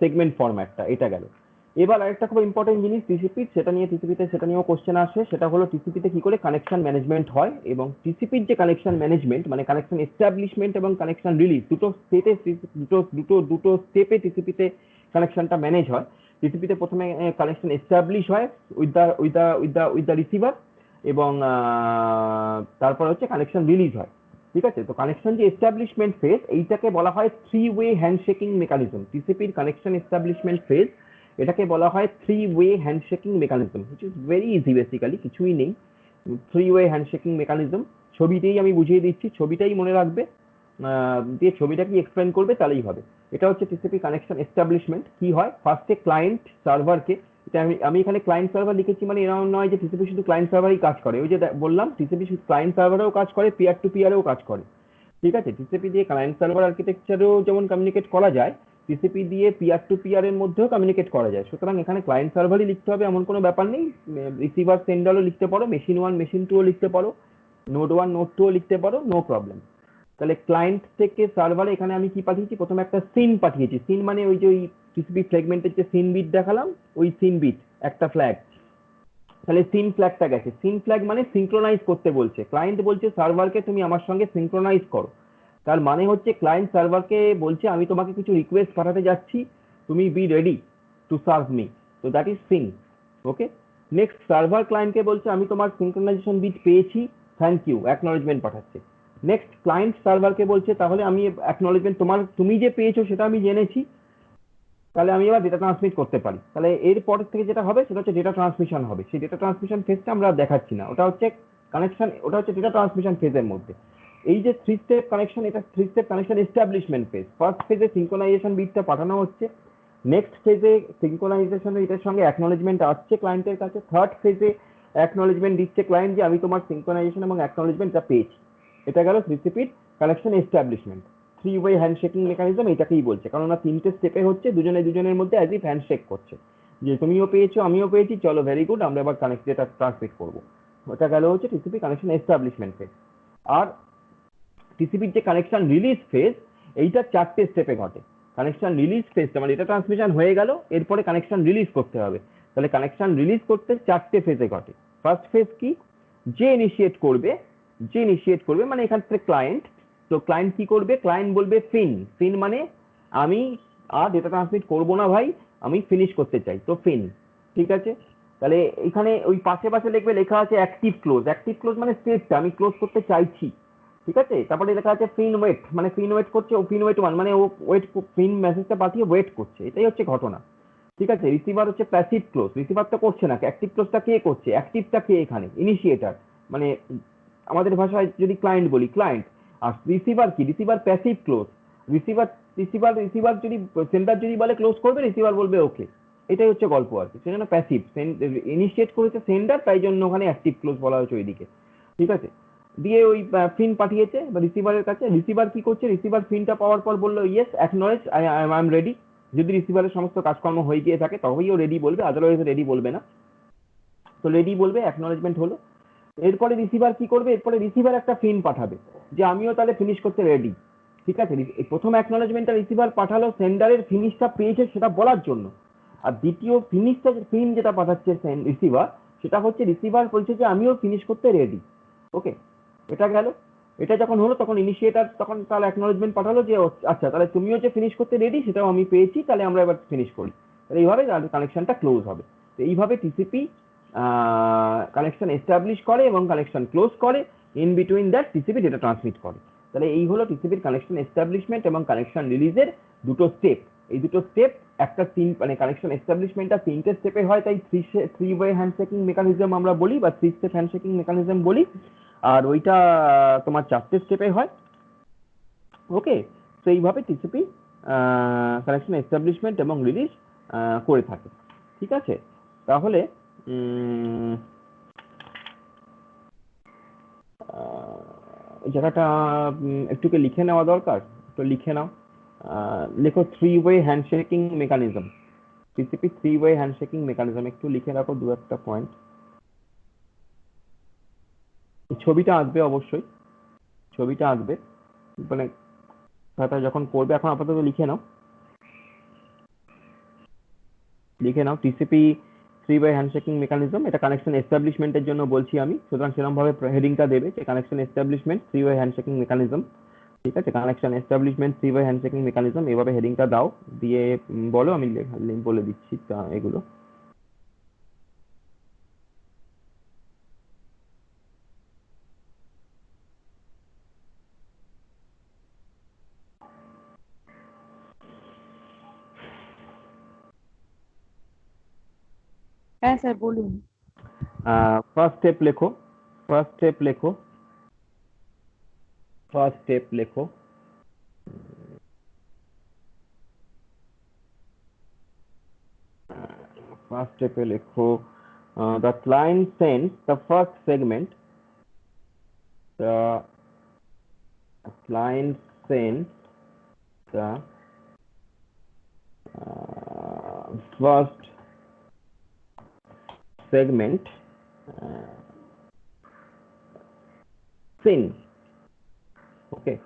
সেগমেন্ট ফরম্যাটটা, এটা গেল। এবার আরেকটা খুব ইম্পর্টেন্ট জিনিস টিসিপির, সেটা নিয়েও কোশ্চেন আসে, সেটা হলো টিসিপিতে কি করে কানেকশন ম্যানেজমেন্ট হয়, এবং টিসিপির যে কানেকশন ম্যানেজমেন্ট মানে কানেকশন এস্টাবলিশমেন্ট এবং কানেকশন রিলিজ, দুটো স্টেপে টিসিপিতে কানেকশনটা ম্যানেজ হয়। টিসিপিতে প্রথমে কানেকশন এস্টাবলিশ হয় উইথ দ্য রিসিভার, এবং তারপর হচ্ছে কানেকশন রিলিজ হয়। ঠিক আছে, তো কানেকশন যে এস্টাবলিশমেন্ট ফেজ, এইটাকে বলা হয় 3-way হ্যান্ডশেকিং মেকানিজম। টিসিপির কানেকশন এস্টাবলিশমেন্ট ফেজ, এটাকে বলা হয় 3-way handshaking mechanism, which is very easy, basically কিছুই নেই। 3-way হ্যান্ডশেকিং মেকানিজম ছবিতেই আমি বুঝিয়ে দিচ্ছি, ছবিটাই মনে রাখবে, দিয়ে ছবিটা কি এক্সপ্লেন করবে তাহলেই হবে। এটা হচ্ছে টিসিপি কানেকশন এস্টাবলিশমেন্ট। কি হয়, ফার্স্টে ক্লায়েন্ট সার্ভারকে, এটা আমি এখানে ক্লায়েন্ট সার্ভার লিখেছি, মানে এরকম নয় যে টিসিপি শুধু ক্লায়েন্ট সার্ভারই কাজ করে, ওই যে বললাম টিসিপি শুধু ক্লায়েন্ট সার্ভারেও কাজ করে, পিয়ার টু পিয়ারেও কাজ করে। ঠিক আছে, টিসিপি দিয়ে ক্লায়েন্ট সার্ভার আর্কিটেকচারেও যেমন কমিউনিকেট করা যায়, টিসিপি দিয়ে পিয়ার টু পিয়ার এর মধ্যেও কমিউনিকেট করা যায়। সুতরাং এখানে ক্লায়েন্ট সার্ভারই লিখতে হবে এমন কোনো ব্যাপার নেই, রিসিভার সেন্ডারও লিখতে পারো, মেশিন 1 মেশিন 2ও লিখতে পারো, নোড 1 নোড 2ও লিখতে পারো, নো প্রবলেম। তাহলে ক্লায়েন্ট থেকে সার্ভারে এখানে আমি কি পাঠিয়েছি, প্রথমে একটা সিন পাঠিয়েছি। সিন মানে ওই যে ওই টিসিপি ফ্র্যাগমেন্টের যে সিন বিট দেখালাম, ওই সিন বিট একটা ফ্ল্যাগ, তাহলে সিন ফ্ল্যাগটা গেছে। সিন ফ্ল্যাগ মানে সিঙ্ক্রোনাইজ করতে বলছে, ক্লায়েন্ট বলছে সার্ভারকে তুমি আমার সঙ্গে সিঙ্ক্রোনাইজ করো। তার মানে হচ্ছে ক্লায়েন্ট সার্ভারকে বলছে আমি তোমাকে কিছু রিকোয়েস্ট পাঠাতে যাচ্ছি, তুমি be ready to serve me, তো that is SYN. Okay, next server ক্লায়েন্টকে বলছে আমি তোমার সিঙ্ক্রোনাইজেশন বিট পেয়েছি, থ্যাংক ইউ, অ্যাকনলেজমেন্ট পাঠাচ্ছে। নেক্সট ক্লায়েন্ট সার্ভারকে বলছে তাহলে আমি অ্যাকনলেজমেন্ট, তুমি যে পেয়েছো সেটা আমি জেনেছি, তাহলে আমি এবার ডেটা ট্রান্সমিট করতে পারি। তাহলে এরপর থেকে যেটা হবে সেটা হচ্ছে ডেটা ট্রান্সমিশন হবে। সেই ডেটা ট্রান্সমিশন ফেজটা আমরা দেখাচ্ছি না, ওটা হচ্ছে কানেকশন, ওটা হচ্ছে ডেটা ট্রান্সমিশন ফেজের মধ্যে। এই যে 3 স্টেপ কানেকশন, এটা 3 step connection establishment phase. First ফেজে সিঙ্ক্রোনাইজেশন বিটটা পাঠানো হচ্ছে, নেক্সট ফেজে সিঙ্ক্রোনাইজেশন এটার সঙ্গে অ্যাকনলেজমেন্ট আসছে ক্লায়েন্টের কাছে, থার্ড ফেজে অ্যাকনলেজমেন্ট দিচ্ছে ক্লায়েন্ট যে আমি তোমার সিঙ্ক্রোনাইজেশন এবং অ্যাকনলেজমেন্টটা পেয়েছি। এটা গেল টিসিপির connection establishment. 3-way handshaking mechanism এটাকেই বলছে, কারণ না 3টে স্টেপে হচ্ছে, দুজনের মধ্যে অ্যাজ ইফ হ্যান্ডশেক করছে, যে তুমিও পেয়েছো আমিও পেয়েছি, চলো ভেরি গুড, আমরা এবার ডেটা ট্রান্সমিট করবো। ওটা গেল হচ্ছে টিসিপি কানেকশন এস্টাবলিশমেন্ট ফেজ। আর টিসিপির যে কানেকশন রিলিজ ফেজ, এইটা 4টে স্টেপে ঘটে। কানেকশন রিলিজ ফেজটা মানে ডেটা ট্রান্সমিশন হয়ে গেল, এরপরে কানেকশন রিলিজ করতে হবে, তাহলে কানেকশন রিলিজ করতে 4টে ফেজে ঘটে। ফার্স্ট ফেজ কি, যে ইনিশিয়েট করবে মানে এখান থেকে ক্লায়েন্ট। তো ক্লায়েন্ট কি করবে, ক্লায়েন্ট বলবে ফিন মানে আমি আর ডেটা ট্রান্সমিট করবো না ভাই, আমি ফিনিশ করতে চাই, তো ফিন। ঠিক আছে, তাহলে এখানে ওই পাশে পাশে লিখবে, লেখা আছে অ্যাক্টিভ ক্লোজ। অ্যাক্টিভ ক্লোজ মানে স্টেটটা আমি ক্লোজ করতে চাইছি, ঠিক আছে। তারপরে লেখা আছে ফিন ওয়েট, মানে ফিন ওয়েট করছে, ও ফিন ওয়েট 1 মানে ও ওয়েট, ফিন মেসেজটা পাঠিয়ে ওয়েট করছে, এটাই হচ্ছে ঘটনা, ঠিক আছে। রিসিভার হচ্ছে প্যাসিভ ক্লোজ, রিসিভার তো করছে না। অ্যাক্টিভ ক্লোজটা কে করছে? অ্যাক্টিভটা কে এখানে? ইনিশিয়েটর, মানে আমাদের ভাষায় যদি ক্লায়েন্ট বলি, ক্লায়েন্ট। আর রিসিভার কি? Receiver passive close. Receiver receiver receiver যদি, সেন্ডার যদি বলে ক্লোজ করবে, রিসিভার বলবে ওকে, এটাই হচ্ছে গল্প আর কি। সেজন্য প্যাসিভ, ইনিশিয়েট করেছে সেন্ডার, তাই জন্য ওখানে অ্যাক্টিভ ক্লোজ বলা হয়েছে ওইদিকে, ঠিক আছে। দিয়ে ওই ফিন পাঠিয়েছে বা রিসিভারের কাছে, রিসিভার কি করছে? রিসিভার ফিনটা পাওয়ার পর বললো yes acknowledge, I am ready. যদি রিসিভারের সমস্ত কাজকর্ম হয়ে গিয়ে থাকে তবেই ও রেডি বলবে, আদারওয়াইজ রেডি বলবে না। তো রেডি বলবে, অ্যাকনলেজমেন্ট হলো। এরপরে রিসিভার কি করবে? এরপরে রিসিভার একটা ফিন পাঠাবে যে আমিও তাহলে ফিনিশ করতে রেডি, ঠিক আছে। প্রথম অ্যাকনলেজমেন্টটা রিসিভার পাঠালো সেন্ডারের ফিনিশটা পেয়েছে সেটা বলার জন্য। আর দ্বিতীয় ফিনিশটা, ফিন যেটা পাঠাচ্ছে রিসিভার, সেটা হচ্ছে রিসিভার বলছে যে আমিও ফিনিশ করতে রেডি। ওকে, এটা গেল। এটা যখন হলো তখন ইনিশিয়েটার তখন তাহলে অ্যাকনলেজমেন্ট পাঠালো যে আচ্ছা তাহলে তুমিও যে ফিনিশ করতে রেডি সেটাও আমি পেয়েছি, তাহলে আমরা এবার ফিনিশ করি। তাহলে এইভাবে কানেকশনটা ক্লোজ হবে। তো এইভাবে টিসিপি কানেকশন এস্টাবলিশ করে এবং কানেকশন ক্লোজ করে, in between that TCP data transmit করে। তাহলে এই হলো টিসিপির কানেকশন এস্টাবলিশমেন্ট এবং কানেকশন রিলিজের দুটো স্টেপ। এই দুটো স্টেপ, একটা তিন মানে কানেকশন এস্টাবলিশমেন্টটা তিনটে স্টেপে হয়, তাই থ্রি ওয়ে হ্যান্ডশেকিং মেকানিজম আমরা বলি বা থ্রি স্টেপ হ্যান্ডশেকিং মেকানিজম বলি। আর ওইটা তোমার চারটে স্টেপে হয়। ওকে, তো এইভাবে টিসিপি কানেকশন এস্টাবলিশমেন্ট এবং রিলিজ করে থাকে, ঠিক আছে। তাহলে এই জায়গাটা একটুকে লিখে নেওয়া দরকার, তো লিখে নাও। লেখো three way handshaking mechanism, TCP three way handshaking mechanism, একটু লিখে রাখো দু একটা পয়েন্ট। ছবিটা আঁকবে অবশ্যই, ছবিটা আঁকবে, মানে খাতা যখন করবে। এখন আপাতত লিখে নাও, লিখে নাও TCP three way handshaking mechanism. এটা কানেকশন এস্টাবলিশমেন্টের জন্য বলছি আমি, সুতরাং সেরকম ভাবে হেডিংটা দেবে যে connection establishment three way handshaking mechanism, ঠিক আছে। Connection establishment three way handshaking mechanism, এভাবে হেডিংটা দাও, দিয়ে বলো, আমি বলে দিচ্ছি এগুলো। হ্যাঁ স্যার বলুন। ফার্স্ট স্টেপ লেখো, ফার্স্ট স্টেপ লেখো, ফার্স্ট স্টেপ লেখো। ফার্স্ট স্টেপে লেখো the client sends the first segment, the client sends the first segment sin, okay,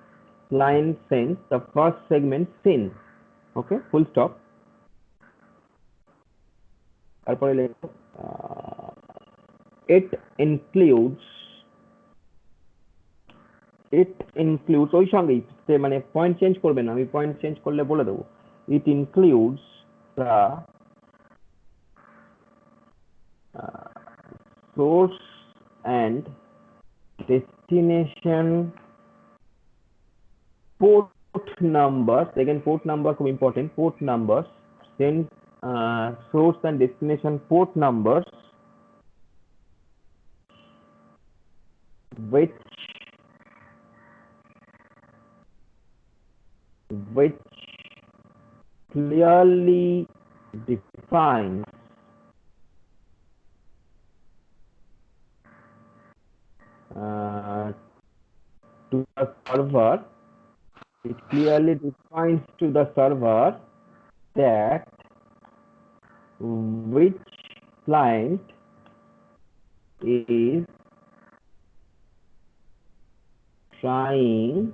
client sends the first segment sin, okay, full stop। তারপরে লেখো it includes, it includes ওই সঙ্গেই মানে point change করবে না, আমি পয়েন্ট চেঞ্জ করলে বলে দেবো। it includes the source and destination port numbers, again port number খুব important, port numbers, then source and destination port numbers which clearly defines to the server, it clearly defines to the server that which client is trying,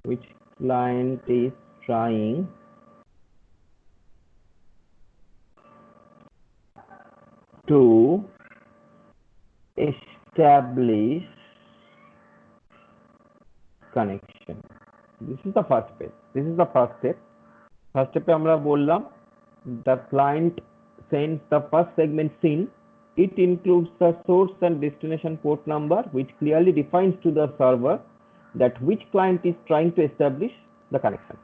which client is trying to establish connection. This is the first step. This is the first step. First step আমরা বললাম the client sends the first segment seen, it includes the source and destination port number, which clearly defines to the server that which client is trying to establish the connection.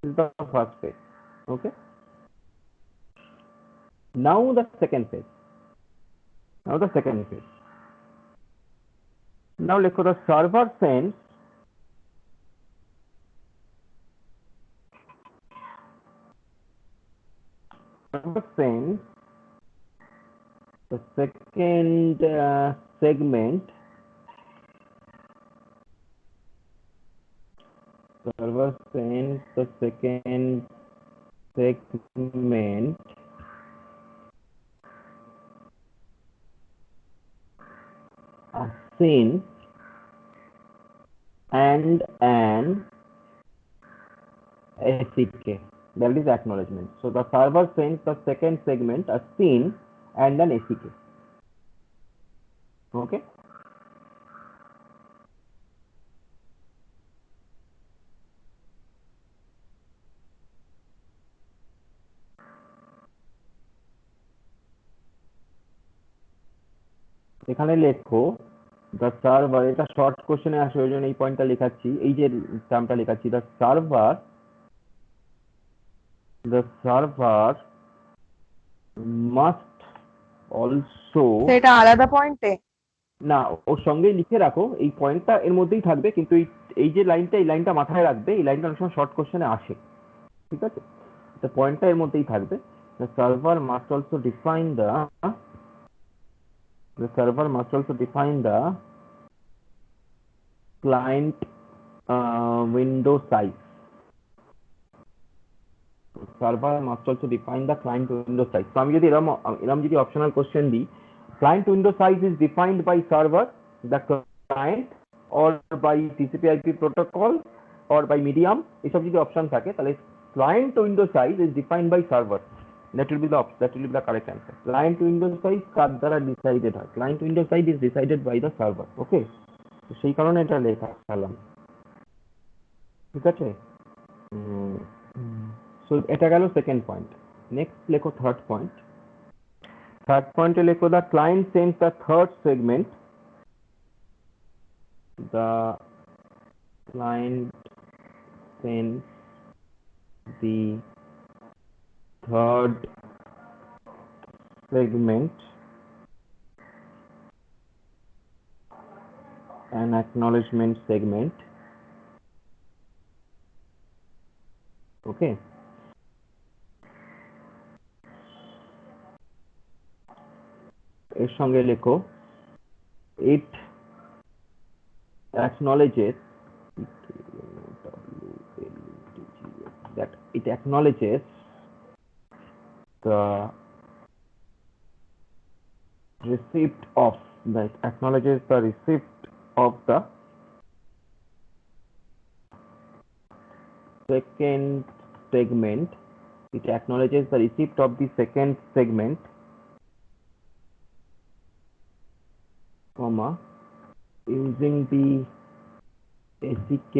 This is the first phase. Okay. Now the second phase. Now the second phase. Now let's go the server sends the second segment. Server sends the second segment a scene and an ACK, that is acknowledgement. So the server sends the second segment a scene and an ACK. Okay. এখানে লেখো the server, এটা short কোশ্চেনে আসে ওই জন্য এই পয়েন্টটা লেখাচ্ছি, এই যে টার্মটা লেখাচ্ছি, the server must also, সেটা আলাদা পয়েন্টে না ওর সঙ্গেই লিখে রাখো, এই পয়েন্টটা এর মধ্যেই থাকবে, কিন্তু এই যে লাইনটা, এই লাইনটা মাথায় রাখবে, এই লাইনটা অনেক সময় শর্ট কোশ্চেনে আসে, ঠিক আছে? তো পয়েন্টটা এর মধ্যেই থাকবে, the server must also define the client window size. Server must also define the client window size. So আমি যদি এরকম যদি অপশনাল কোশ্চেন দিই, client window size is defined by server, the client, or by TCP/IP protocol, or by medium, এসব যদি option থাকে তাহলে client window size is defined by server. That will be the correct answer. Client window size কার দ্বারা decided হয়? Client window size is decided by the server. Okay, তো সেই কারণে এটা লেখা হলাম, ঠিক আছে? সো এটা গেল সেকেন্ড পয়েন্ট। নেক্সট লেখো থার্ড পয়েন্ট। থার্ড পয়েন্টে লেখো the client sends the third segment. The client sends the third segment an acknowledgement segment. Okay, এর সঙ্গে লেখো it acknowledges that it acknowledges the receipt of the second segment. It acknowledges the receipt of the second segment, comma, using the ACK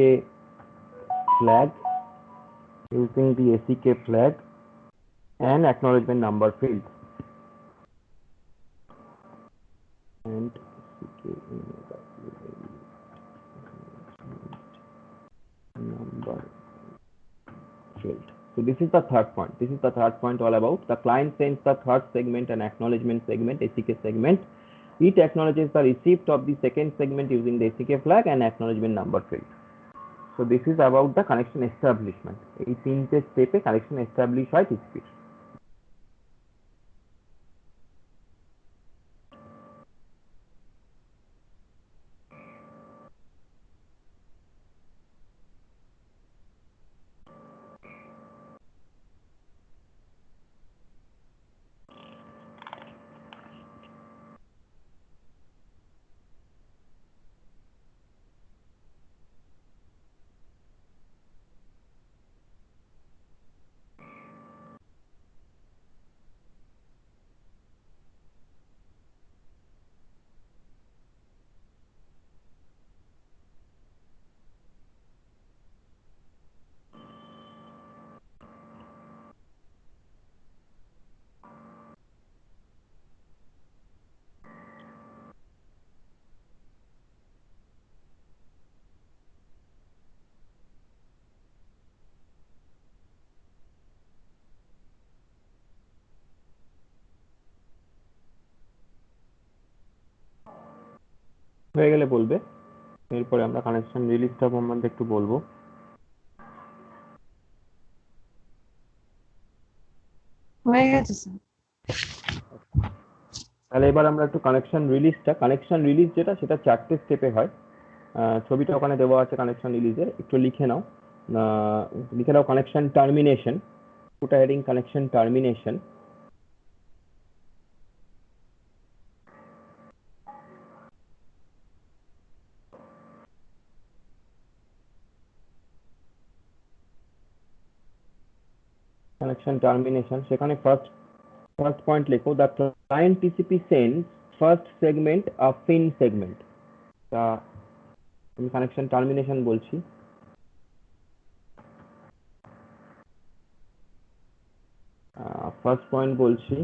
flag, and acknowledgement number field. And number field. So this is the third point. This is the third point all about. The client sends the third segment an acknowledgement segment, ACK segment. It acknowledges the receipt of the second segment using the ACK flag and acknowledgement number field. So this is about the connection establishment. এই তিনটে স্টেপে connection establish হয় TCP। হয়ে গেলে বলবে, এরপরে আমরা connection রিলিজটা সম্বন্ধে একটু বলবো। হয়ে গেছে স্যার। তাহলে এবার আমরা একটু কানেকশন রিলিজ যেটা, সেটা 4টে স্টেপে হয়। ছবিটা ওখানে দেওয়া আছে কানেকশন রিলিজের, একটু লিখে নাও। লিখে নাও connection termination, put heading connection termination. Connection termination, সেখানে ফার্স্ট পয়েন্ট লেখো, the client TCP sends first segment a FIN segment. তা আমি কানেকশন টার্মিনেশন বলছি। ফার্স্ট পয়েন্ট বলছি,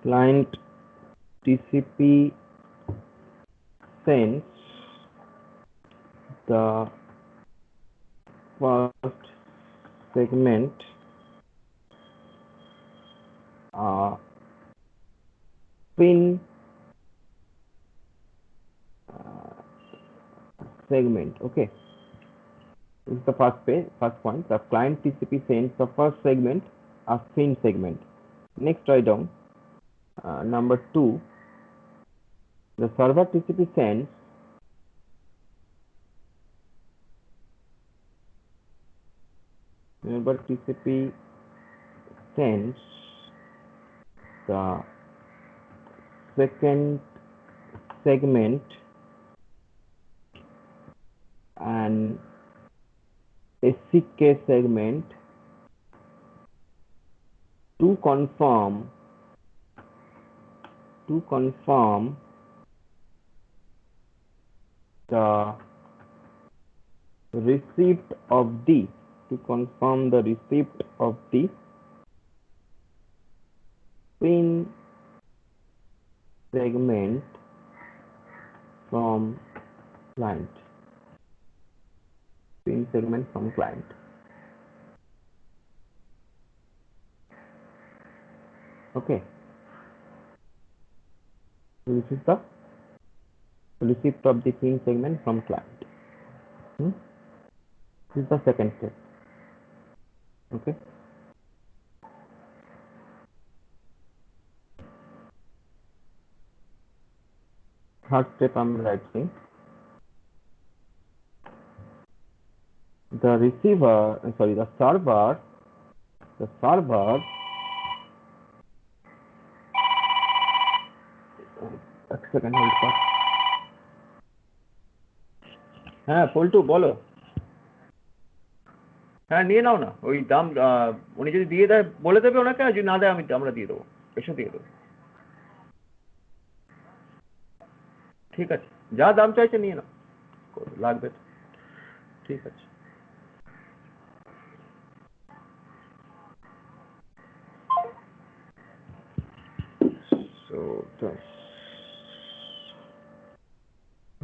client TCP sends the first segment pin segment. Okay, this is the first point. The client TCP sends the first segment a fin segment. Next, write down number 2. The server TCP sends the second segment and SCK segment to confirm the receipt of the pin segment from client. Okay, this is the receipt of the pin segment from client. This is the second step. Okay, third step I'm writing, the server এক second hold কর। হ্যাঁ পল্টু বলো। হ্যাঁ নিয়ে নাও না, ওই দাম উনি যদি দিয়ে দেয় বলে দেবে ওনাকে, আর যদি না দেয় আমরা দিয়ে দেবো, এসে দিয়ে দেবো। ঠিক আছে, যা দাম চাইছে নিয়ে নাও, লাগবে তো। ঠিক আছে, so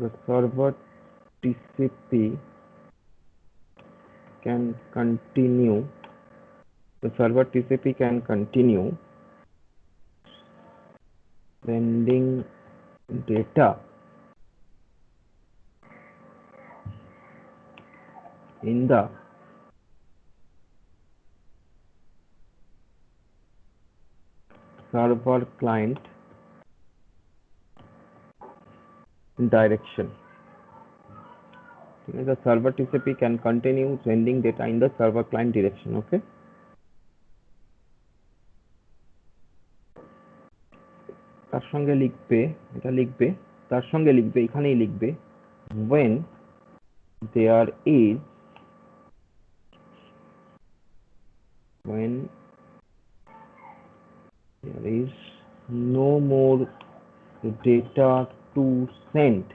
the server TCP can continue sending data in the server client direction. The server TCP can continue sending data in the server client direction. Okay, তার সঙ্গে লিখবে, এখানেই লিখবে when there is no more data to send,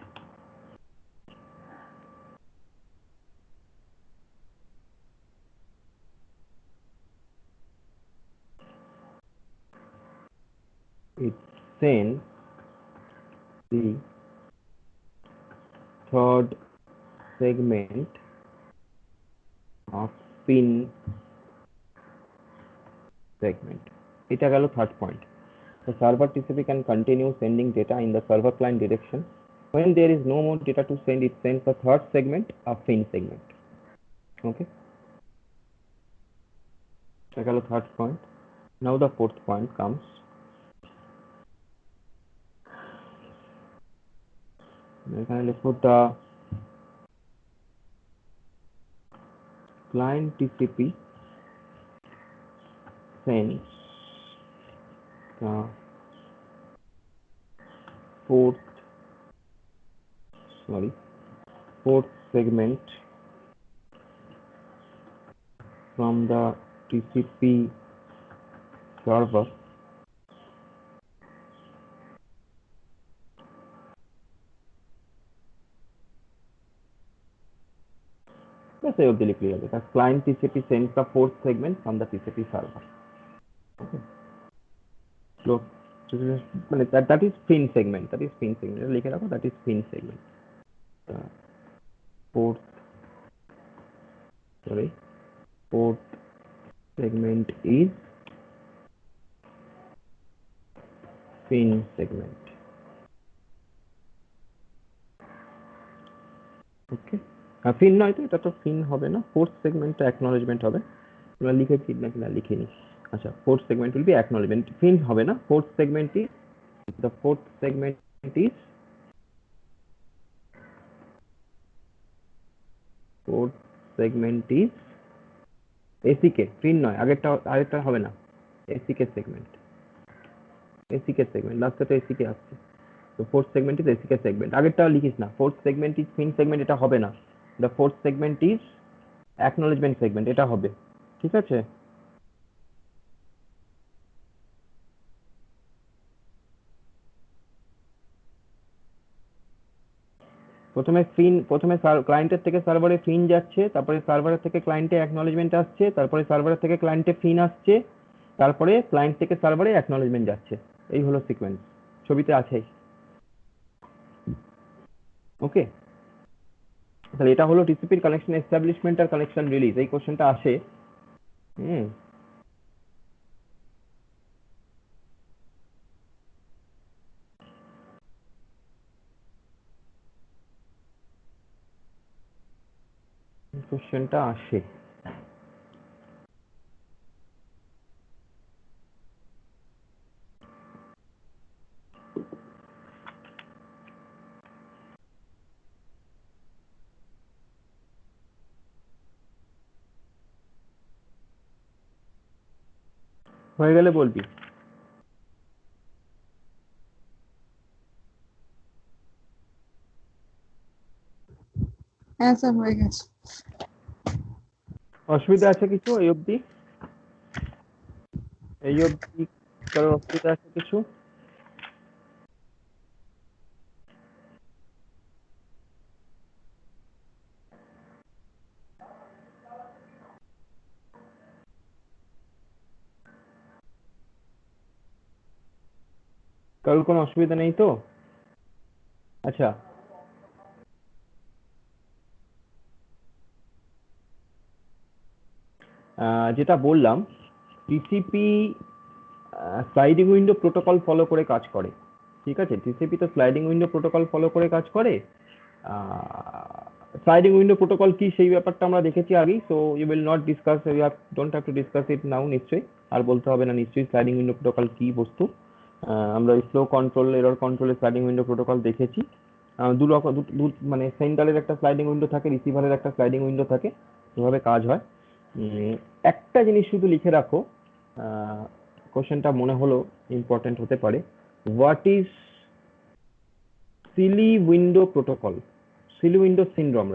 it sends the third segment of pin segment. এটা গেল third point. The server TCP can continue sending data in the server client direction. When there is no more data to send, it sends the third segment, a fin segment. Okay. So third point. Now the fourth point comes. Let's put the client TCP sends the fourth segment from the TCP server let's say obviously clear because client TCP sends the fourth segment from the TCP server. Okay. So that is fin segment. That is fin segment. That is fin segment. Fourth segment is fin segment. Okay. ফিন নয় তো এটা তো ফিন হবে না fourth সেগমেন্টটা acknowledgement হবে আমরা লিখেছি নাকি না লিখিনি আচ্ছা fourth segment will be acknowledgement FIN হবে না fourth segment is the fourth segment is ACK FIN নয় আগেরটা হবে না ACK segment লাস্টে তো ACK আসছে তো fourth segment is ACK segment আগেরটা লিখিস না fourth segment is fin segment এটা হবে না the fourth segment is acknowledgement segment এটা হবে ঠিক আছে প্রথমে ক্লায়েন্টের থেকে সার্ভারে ফিন যাচ্ছে তারপরে সার্ভারের থেকে ক্লায়েন্টে অ্যাকনলেজমেন্ট আসছে তারপরে সার্ভারের থেকে ক্লায়েন্টে ফিন আসছে তারপরে ক্লায়েন্ট থেকে সার্ভারে অ্যাকনলেজমেন্ট যাচ্ছে এই হলো সিকোয়েন্স ছবিতে আছেই ওকে তাহলে এটা হলো টিসিপির কানেকশন এস্টাবলিশমেন্ট আর কানেকশন রিলিজ এই কোশ্চেনটা আসে কোশ্চেনটা আসে হয়ে গেলে বলবি হ্যাঁ স্যার হয়ে গেছে অসুবিধা আছে কিছু এই অবধি কারো অসুবিধা আছে কিছু কারোর কোনো অসুবিধা নেই তো আচ্ছা যেটা বললাম TCP sliding window protocol follow করে কাজ করে ঠিক আছে টিসিপি তো স্লাইডিং উইন্ডো প্রোটোকল ফলো করে কাজ করে স্লাইডিং উইন্ডো প্রোটোকল কি সেই ব্যাপারটা আমরা দেখেছি আগেই so you will not discuss you don't have to discuss it now নিশ্চয়ই আর বলতে হবে না নিশ্চয়ই স্লাইডিং উইন্ডো প্রোটোকল কি বস্তু আমরা ফ্লো কন্ট্রোল এরর কন্ট্রোলে স্লাইডিং উইন্ডো প্রোটোকল দেখেছি দু রকম মানে সেন্ডারের একটা স্লাইডিং উইন্ডো থাকে রিসিভারের একটা স্লাইডিং উইন্ডো থাকে এভাবে কাজ হয় একটা জিনিস শুধু লিখে রাখো কোশ্চেনটা মনে হলো ইম্পর্টেন্ট হতে পারে what is silly window protocol silly window syndrome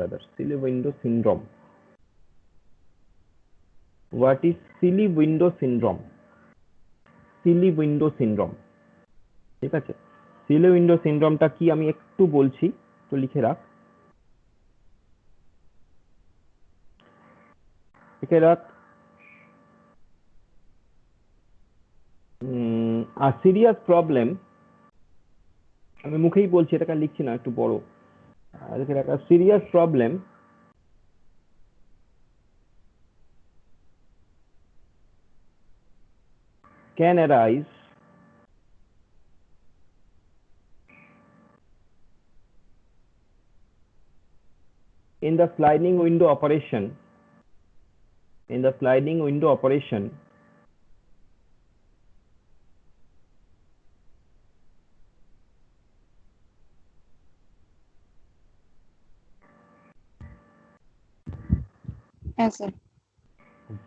what is silly window syndrome ঠিক আছে সিলি উইন্ডো সিনড্রোমটা কি আমি একটু বলছি তো লিখে রাখ a serious problem আমি মুখেই বলছি এটাকে লিখছি না একটু বড় a serious problem can arise in the sliding window operation, in the sliding window operation, Yes, sir.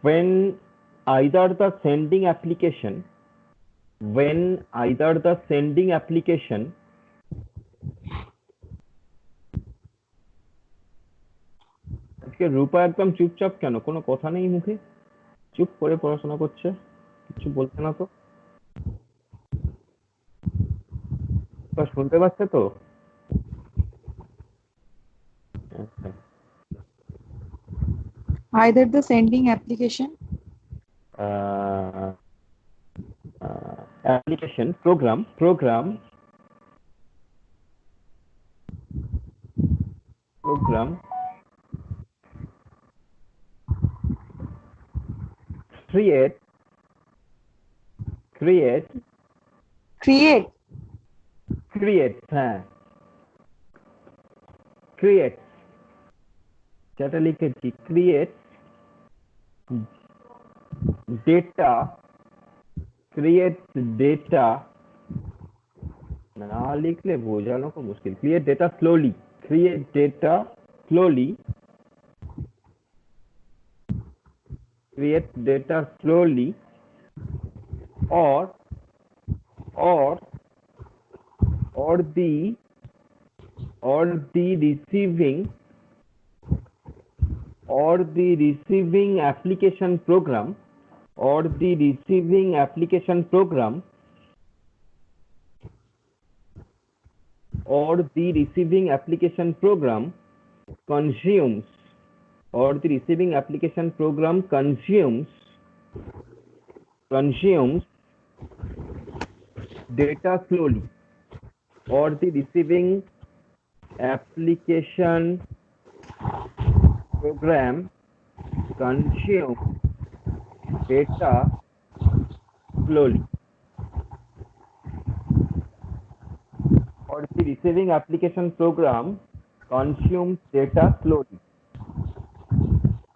when either the sending application, when either the sending application আজকে রূপা একদম চুপচাপ কেন, কোনো কথা নেই মুখে, চুপ করে পড়াশোনা করছে, কিছু বলছে না তো, তা শুনতে পাচ্ছে তো? আচ্ছা, Either the sending application, application program create create, হ্যাঁ create, যেটা লিখেছি create data, না লিখলে বোঝানো খুব মুশকিল, create data slowly, create data slowly, create data slowly, or the receiving application program, or the receiving application program, or the receiving application program consumes, or the receiving application program consumes data slowly, or the receiving application program consumes data slowly, or the receiving application program consumes data slowly,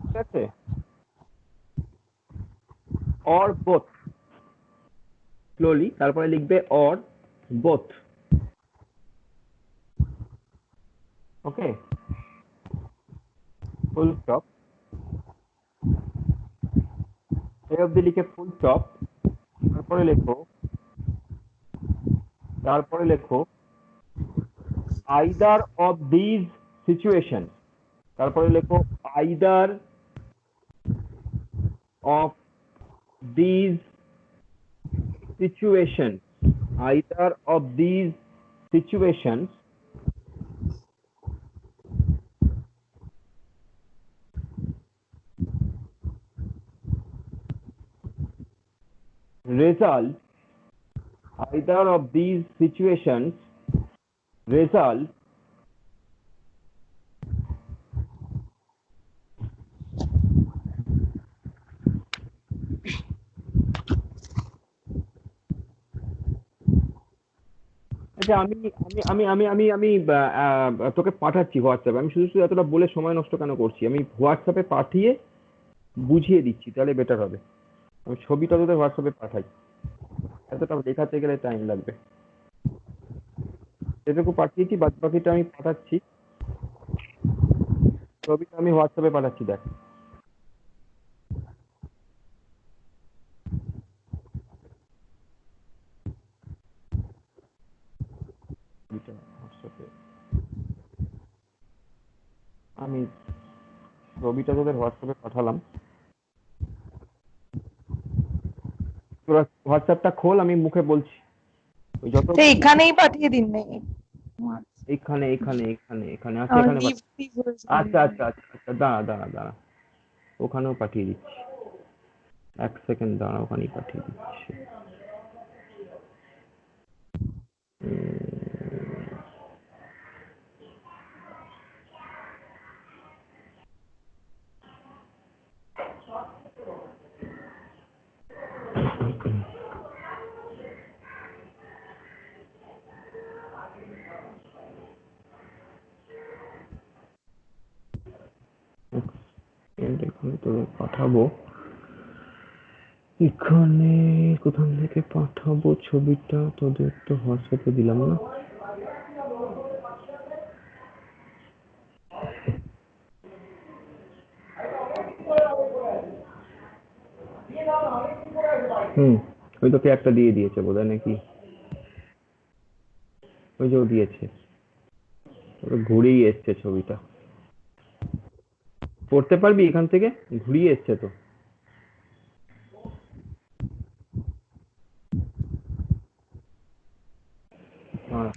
ঠিক আছে? or both, slowly তারপরে লিখবে or both, okay, full stop, এই অবধি লিখে full stop, তারপরে লেখো either of these situations, তারপরে লেখো either of these situations, either of these situations result, either of these situations result আচ্ছা, আমি আমি আমি আমি আমি তোকে পাঠাচ্ছি হোয়াটসঅ্যাপে, আমি শুধু শুধু এতটা বলে সময় নষ্ট কেন করছি, আমি হোয়াটসঅ্যাপে পাঠিয়ে বুঝিয়ে দিচ্ছি, তাহলে বেটার হবে। আমি ছবিটা তোদের হোয়াটসঅ্যাপে পাঠাই, এতটা দেখাতে গেলে টাইম লাগবে। যেটুকু পাঠিয়েছি বাদ বাকিটা আমি পাঠাচ্ছি, ছবিটা আমি হোয়াটসঅ্যাপে পাঠাচ্ছি, দেখ। আমি ছবিটা তোদের হোয়াটসঅ্যাপে পাঠালাম, তোরা হোয়াটসঅ্যাপটা খোল, আমি মুখে বলছি। ওই যত তো এখানেই পাঠিয়ে দিন না এখানে এখানে এখানে এখানে আচ্ছা, এখানে আচ্ছা আচ্ছা আচ্ছা আচ্ছা, দাঁড়া দাঁড়া দাঁড়া, ওখানেও পাঠিয়ে দিচ্ছি, এক সেকেন্ড দাঁড়া, ওখানেই পাঠিয়ে দিচ্ছি। তোদের পাঠাবো, এখানে কোথা থেকে পাঠাবো ছবিটা, তোদের তো হোয়াটসঅ্যাপে দিলাম না। ওই তোকে একটা দিয়ে দিয়েছে বোধহয় নাকি, ওই যে ও দিয়েছে, ঘুরেই এসছে ছবিটা, পড়তে পারবি এখান থেকে, ঘুরিয়ে এসছে তো। হ্যাঁ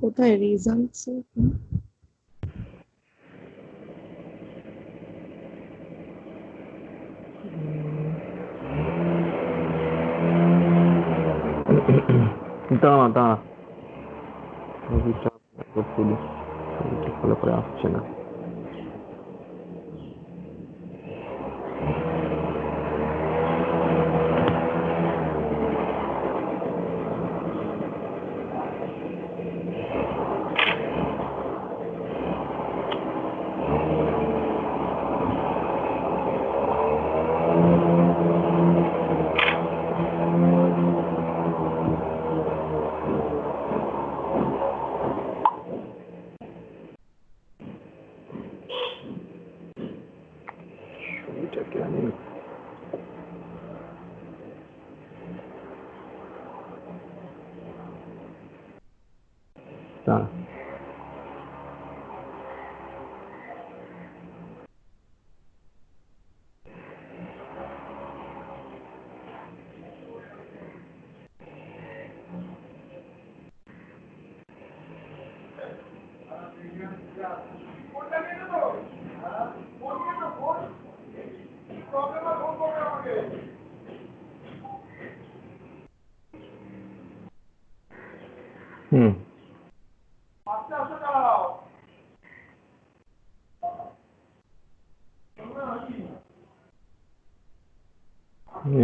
কোথায় রেজাল্টস? দাঁড়া দাঁড়া, ছবিটা তুলি, ছবিটা ভালো করে আসছে না। ছবিটাকে আমি দাঁড়া,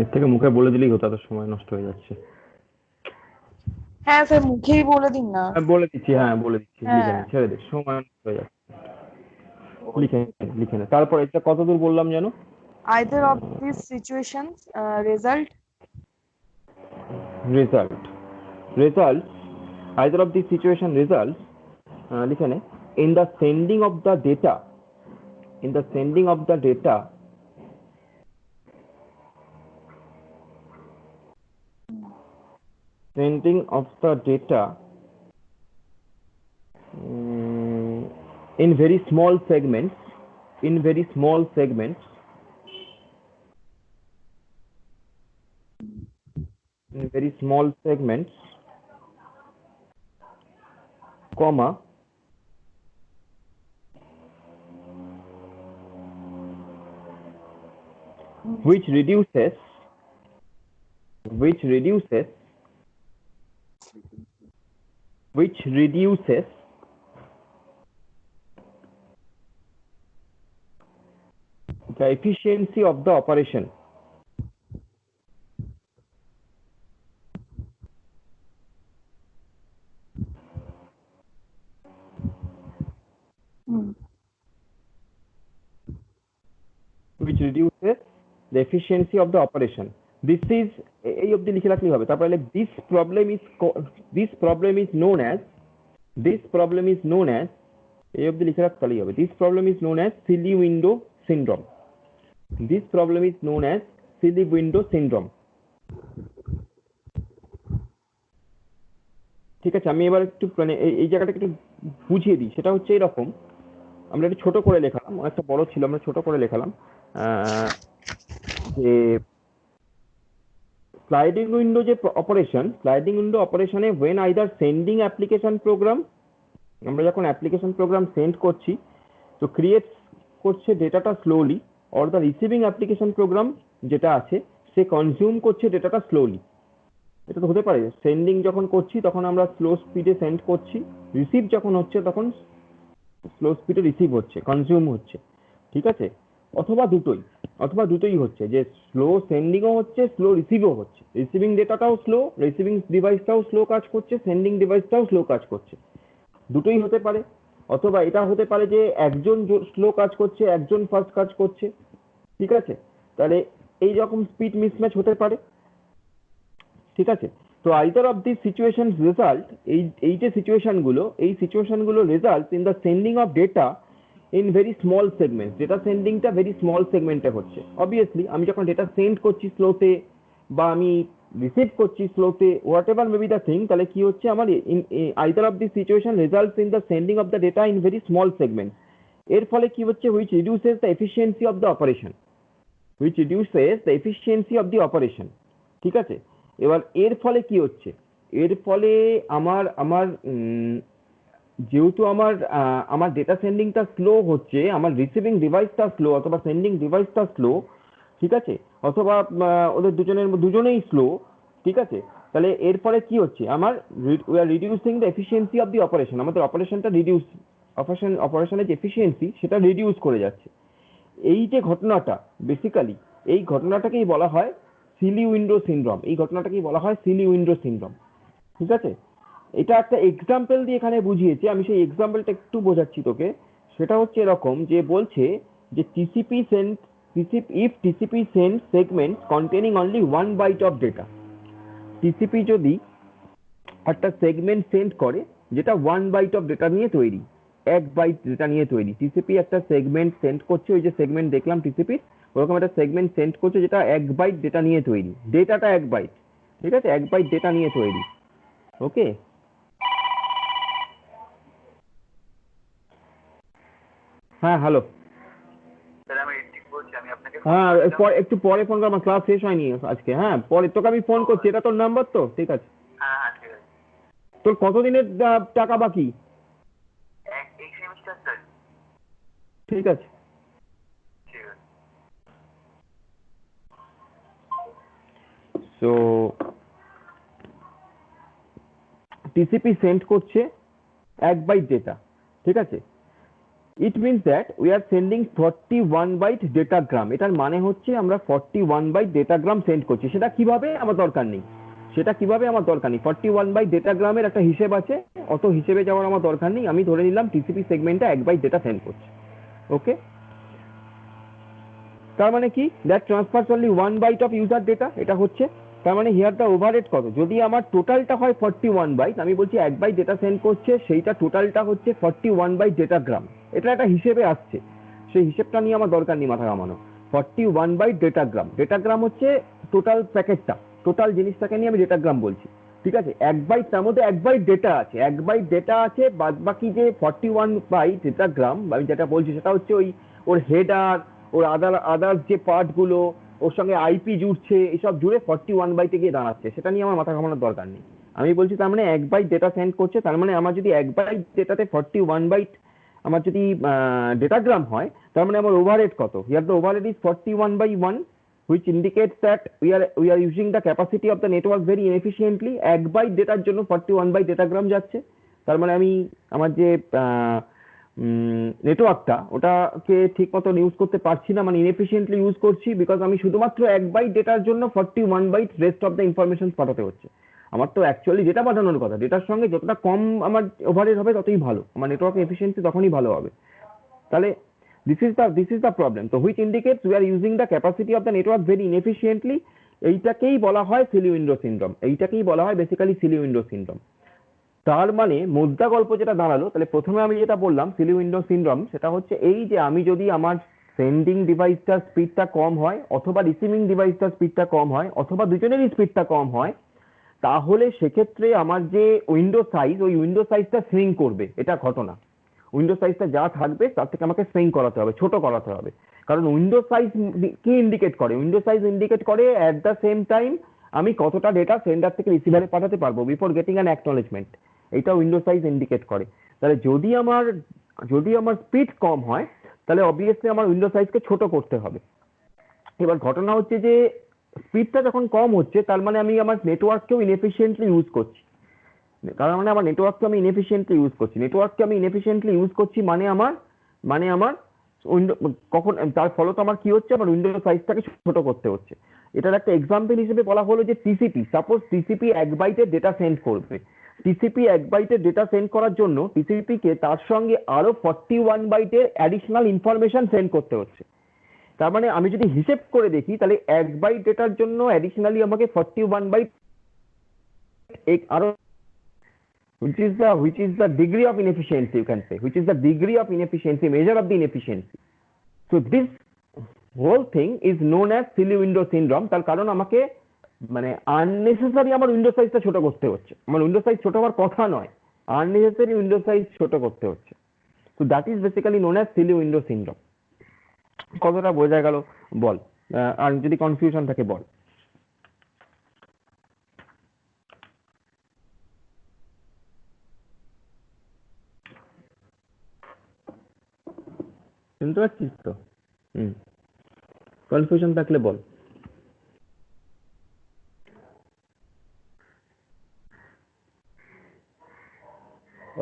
এর থেকে মুখে বলে দিলেই হতো, এত সময় নষ্ট হয়ে যাচ্ছে। হ্যাঁ স্যার, মুখেই বলে দিন না। বলে দিচ্ছি, হ্যাঁ বলে দিচ্ছি, লিখে হ্যাঁ। নে, ছেড়ে দে, সময় নষ্ট হয়ে যাচ্ছে, লিখে নে। তারপর এটা কতদূর বললাম যেন? Either of these situations result result either of these situation results, লিখে নে, in the sending of the data, sending of the data in very small segments, comma, which reduces the efficiency of the operation. Which reduces the efficiency of the operation. This is এই অবধি লিখে রাখলেই হবে। তারপরে this problem is known as এই অবধি লিখে রাখতে হবে। This problem is known as silly window syndrome. ঠিক আছে, আমি এবার একটু মানে এই জায়গাটা একটু বুঝিয়ে দিই। সেটা হচ্ছে এরকম, আমরা একটু ছোট করে লেখালাম, অনেকটা বড় ছিল, আমরা ছোট করে লেখালাম যে স্লাইডিং উইন্ডো যে অপারেশনে when either sending application program, আমরা যখন অ্যাপ্লিকেশন প্রোগ্রাম সেন্ড করছি তো ক্রিয়েট করছে ডেটাটা slowly, or the receiving application program যেটা আছে সে কনজিউম করছে ডেটাটা স্লোলি। এটা তো হতে পারে সেন্ডিং যখন করছি তখন আমরা স্লো স্পিডে সেন্ড করছি, রিসিভ যখন হচ্ছে তখন স্লো স্পিডে রিসিভ হচ্ছে, কনজিউম হচ্ছে, ঠিক আছে, অথবা দুটোই। অথবা দুটোই হচ্ছে, যে স্লো সেন্ডিংও হচ্ছে, স্লো রিসিভও হচ্ছে। রিসিভিং ডেটাটাও স্লো, রিসিভিং ডিভাইসটাও স্লো কাজ করছে, সেন্ডিং ডিভাইসটাও স্লো কাজ করছে, দুটোই হতে পারে। অথবা এটা হতে পারে যে একজন স্লো কাজ করছে, একজন ফাস্ট কাজ করছে, ঠিক আছে? তাহলে এই রকম স্পিড মিসম্যাচ হতে পারে, ঠিক আছে? তো either of this situation result, এই যে সিচুয়েশনগুলো result in the sending of data in very small segment. Data সেন্ডিংটা ভেরি স্মল সেগমেন্টে হচ্ছে। অবভিয়াসলি আমি যখন ডেটা সেন্ড করছি স্লোতে, বা আমি রিসিভ করছি স্লোতে, whatever may be the thing, তাহলে কি হচ্ছে আমার either of this situation results in the sending of the data in very small segment. এর ফলে কি হচ্ছে, which reduces the efficiency of the operation, ঠিক আছে? এবার এর ফলে কি হচ্ছে, এর ফলে আমার আমার যেহেতু আমার ডেটা সেন্ডিংটা স্লো হচ্ছে, আমার রিসিভিং ডিভাইসটা স্লো অথবা সেন্ডিং ডিভাইসটা স্লো, ঠিক আছে? অথবা ওদের দুজনেই স্লো, ঠিক আছে? তাহলে এর ফলে কি হচ্ছে, আমার we are reducing the efficiency of the operation. আমাদের অপারেশনের যে এফিসিয়েন্সি সেটা রিডিউস করে যাচ্ছে। এই যে ঘটনাটা, বেসিক্যালি এই ঘটনাটাকেই বলা হয় সিলি উইন্ডো সিনড্রোম। ঠিক আছে? এটা একটা এক্সাম্পল দিয়ে এখানে বুঝিয়েছে, আমি সেই এক্সাম্পলটা একটু বোঝাচ্ছি তোকে। সেটা হচ্ছে এরকম, যে বলছে যে if TCP sends segments containing only 1 byte of data, TCP যদি একটা সেগমেন্ট সেন্ড করে যেটা 1 বাইট অফ ডেটা নিয়ে তৈরি, 1 বাইট ডেটা নিয়ে তৈরি, টিসিপি একটা সেগমেন্ট সেন্ড করছে, ওই যে সেগমেন্ট দেখলাম টিসিপি, ওরকম একটা সেগমেন্ট সেন্ড করছে যেটা 1 বাইট ডেটা নিয়ে তৈরি, ডেটাটা 1 বাইট, ঠিক আছে? 1 বাইট ডেটা নিয়ে তৈরি, ওকে? হ্যাঁ, হ্যালো। হ্যাঁ, একটু পরে ফোন কর, আমার ক্লাস শেষ হয়নি আজকে। হ্যাঁ, পরে তোকে আমি ফোন করছি, এটা তোর নাম্বার তো? ঠিক আছে। তোর কতদিনের টাকা বাকি? ঠিক আছে। সো টিসিপি সেন্ড করছে 1 বাইট ডেটা, ঠিক আছে? It means that we are sending 41 byte datagram. এটার মানে হচ্ছে আমরা 41 বাইট ডেটাগ্রাম সেন্ড করছি। সেটা কিভাবে আমার দরকার নেই, 41 বাইট ডেটাগ্রামের একটা হিসেব আছে, অত হিসেবে যাওয়ার আমার দরকার নেই। আমি ধরে নিলাম টিসিপি সেগমেন্টটা 1 বাইট ডেটা সেন্ড করছে, ওকে? তার মানে কি, that transfers only 1 byte of user data, এটা হচ্ছে। তার মানে হিয়ার দ্য ওভারহেড কত, যদি আমার টোটালটা হয় 41 বাইট, আমি বলছি 1 বাইট ডেটা সেন্ড করছে, সেইটা টোটালটা হচ্ছে 41 বাইট ডেটাগ্রাম। এটা একটা হিসেবে আসছে, সেই হিসেবটা নিয়ে আমার দরকার নেই মাথা ঘামানো। 41 বাইট ডেটাগ্রাম হচ্ছে টোটাল প্যাকেটটা, টোটাল জিনিসটাকে নিয়ে আমি ডেটাগ্রাম বলছি, ঠিক আছে? 1 বাইট, তার মধ্যে 1 বাইট ডেটা আছে, 1 বাইট ডেটা আছে, বাদ বাকি যে 41 বাইট ডেটাগ্রাম আমি যেটা বলছি সেটা হচ্ছে ওর হেডার, ওর আদার যে পার্টগুলো, ওর সঙ্গে আইপি জুড়ছে, এসব জুড়ে 41 বাইটে গিয়ে দাঁড়াচ্ছে। সেটা নিয়ে আমার মাথা ঘামানোর দরকার নেই। আমি বলছি তার মানে 1 বাইট ডেটা সেন্ড করছে, তার মানে আমার যদি 1 বাইট ডেটাতে 41 বাইট আমার যদি ডেটাগ্রাম হয়, তার মানে আমার ওভারহেড কত? Here the overhead is 41/1, which indicates that we are using the capacity of the network very inefficiently. 1 byte ডেটার জন্য 41 বাইট ডেটাগ্রাম যাচ্ছে, তার মানে আমি আমার যে নেটওয়ার্কটা ওটাকে ঠিক মতো ইউজ করতে পারছি না, মানে ইনএফিশিয়েন্টলি ইউজ করছি, বিকজ আমি শুধুমাত্র 1 বাইট ডেটার জন্য 41 byte rest of the information পাঠাতে হচ্ছে। আমার তো অ্যাকচুয়ালি ডেটা পাঠানোর কথা, ডেটার সঙ্গে যতটা কম আমার ওভারহেড হবে ততই ভালো, আমার নেটওয়ার্ক এফিসিয়েন্সি তখনই ভালো হবে। তাহলে this is the problem, তো which indicates we are using the capacity of the network very inefficiently. এইটাকেই বলা হয় সিলি উইন্ডো সিনড্রোম, এইটাকেই বলা হয় বেসিক্যালি সিলি উইন্ডো সিনড্রোম। তার মানে মোদ্দা গল্প যেটা দাঁড়ালো, তাহলে প্রথমে আমি যেটা বললাম সিলি উইন্ডো সিনড্রোম, সেটা হচ্ছে এই যে আমি যদি আমার সেন্ডিং ডিভাইসটার স্পিডটা কম হয়, অথবা রিসিভিং ডিভাইসটার স্পিডটা কম হয়, অথবা দুজনেরই স্পিডটা কম হয়, তাহলে সেক্ষেত্রে আমার যে উইন্ডো সাইজ, ওই উইন্ডো সাইজটা শ্রিঙ্ক করবে। এটা ঘটনা, উইন্ডো সাইজটা যা থাকবে তার থেকে আমাকে শ্রিঙ্ক করাতে হবে, ছোট করাতে হবে। কারণ উইন্ডো সাইজ কি ইন্ডিকেট করে? উইন্ডো সাইজ ইন্ডিকেট করে অ্যাট দ্য সেম টাইম আমি কতটা ডেটা সেন্ডার থেকে রিসিভারে পাঠাতে পারবো বিফোর গেটিং অ্যান অ্যাকনলেজমেন্ট, এটা উইন্ডো সাইজ ইন্ডিকেট করে। তাহলে যদি আমার স্পিড কম হয়, তাহলে অবভিয়াসলি আমার উইন্ডো সাইজকে ছোট করতে হবে। এবার ঘটনা হচ্ছে যে স্পিডটা যখন কম হচ্ছে, তার মানে আমি আমার নেটওয়ার্ককেও ইনএফিশিয়েন্টলি ইউজ করছি। তার মানে আমার নেটওয়ার্ককে আমি ইনএফিশিয়েন্টলি ইউজ করছি, মানে আমার উইন্ডো কখন তার ফলত আমার কি হচ্ছে, আমার উইন্ডো সাইজটাকে ছোট করতে হচ্ছে। এটার একটা এক্সাম্পল হিসেবে বলা হলো যে টিসিপি, সাপোজ টিসিপি 1 বাইটের ডেটা সেন্ড করবে। টিসিপি 1 বাইটের ডেটা সেন্ড করার জন্য টিসিপি কে তার সঙ্গে আরো 41 বাইটের অ্যাডিশনাল ইনফরমেশন সেন্ড করতে হচ্ছে। তার মানে আমি যদি হিসেব করে দেখি তাহলে 1 বাইট ডেটার জন্য অ্যাডিশনালি আমাকে 41 বাইট আরো, which is the degree of inefficiency, you can say, which is the degree of inefficiency, measure of the inefficiency. So this whole thing is known as silly window syndrome, তার কারণ আমাকে মানে unnecessary আমার window সাইজটা ছোট করতে হচ্ছে। আমার উইন্ডো সাইজ ছোট হওয়ার কথা নয়, আননেসেসারি উইন্ডো সাইজ ছোট করতে হচ্ছে। So that is basically known as silly window syndrome. কতটা বোঝা গেল বল, আর যদি কনফিউশন থাকে বল। শুনতে পাচ্ছিস তো? কনফিউশন থাকলে বল।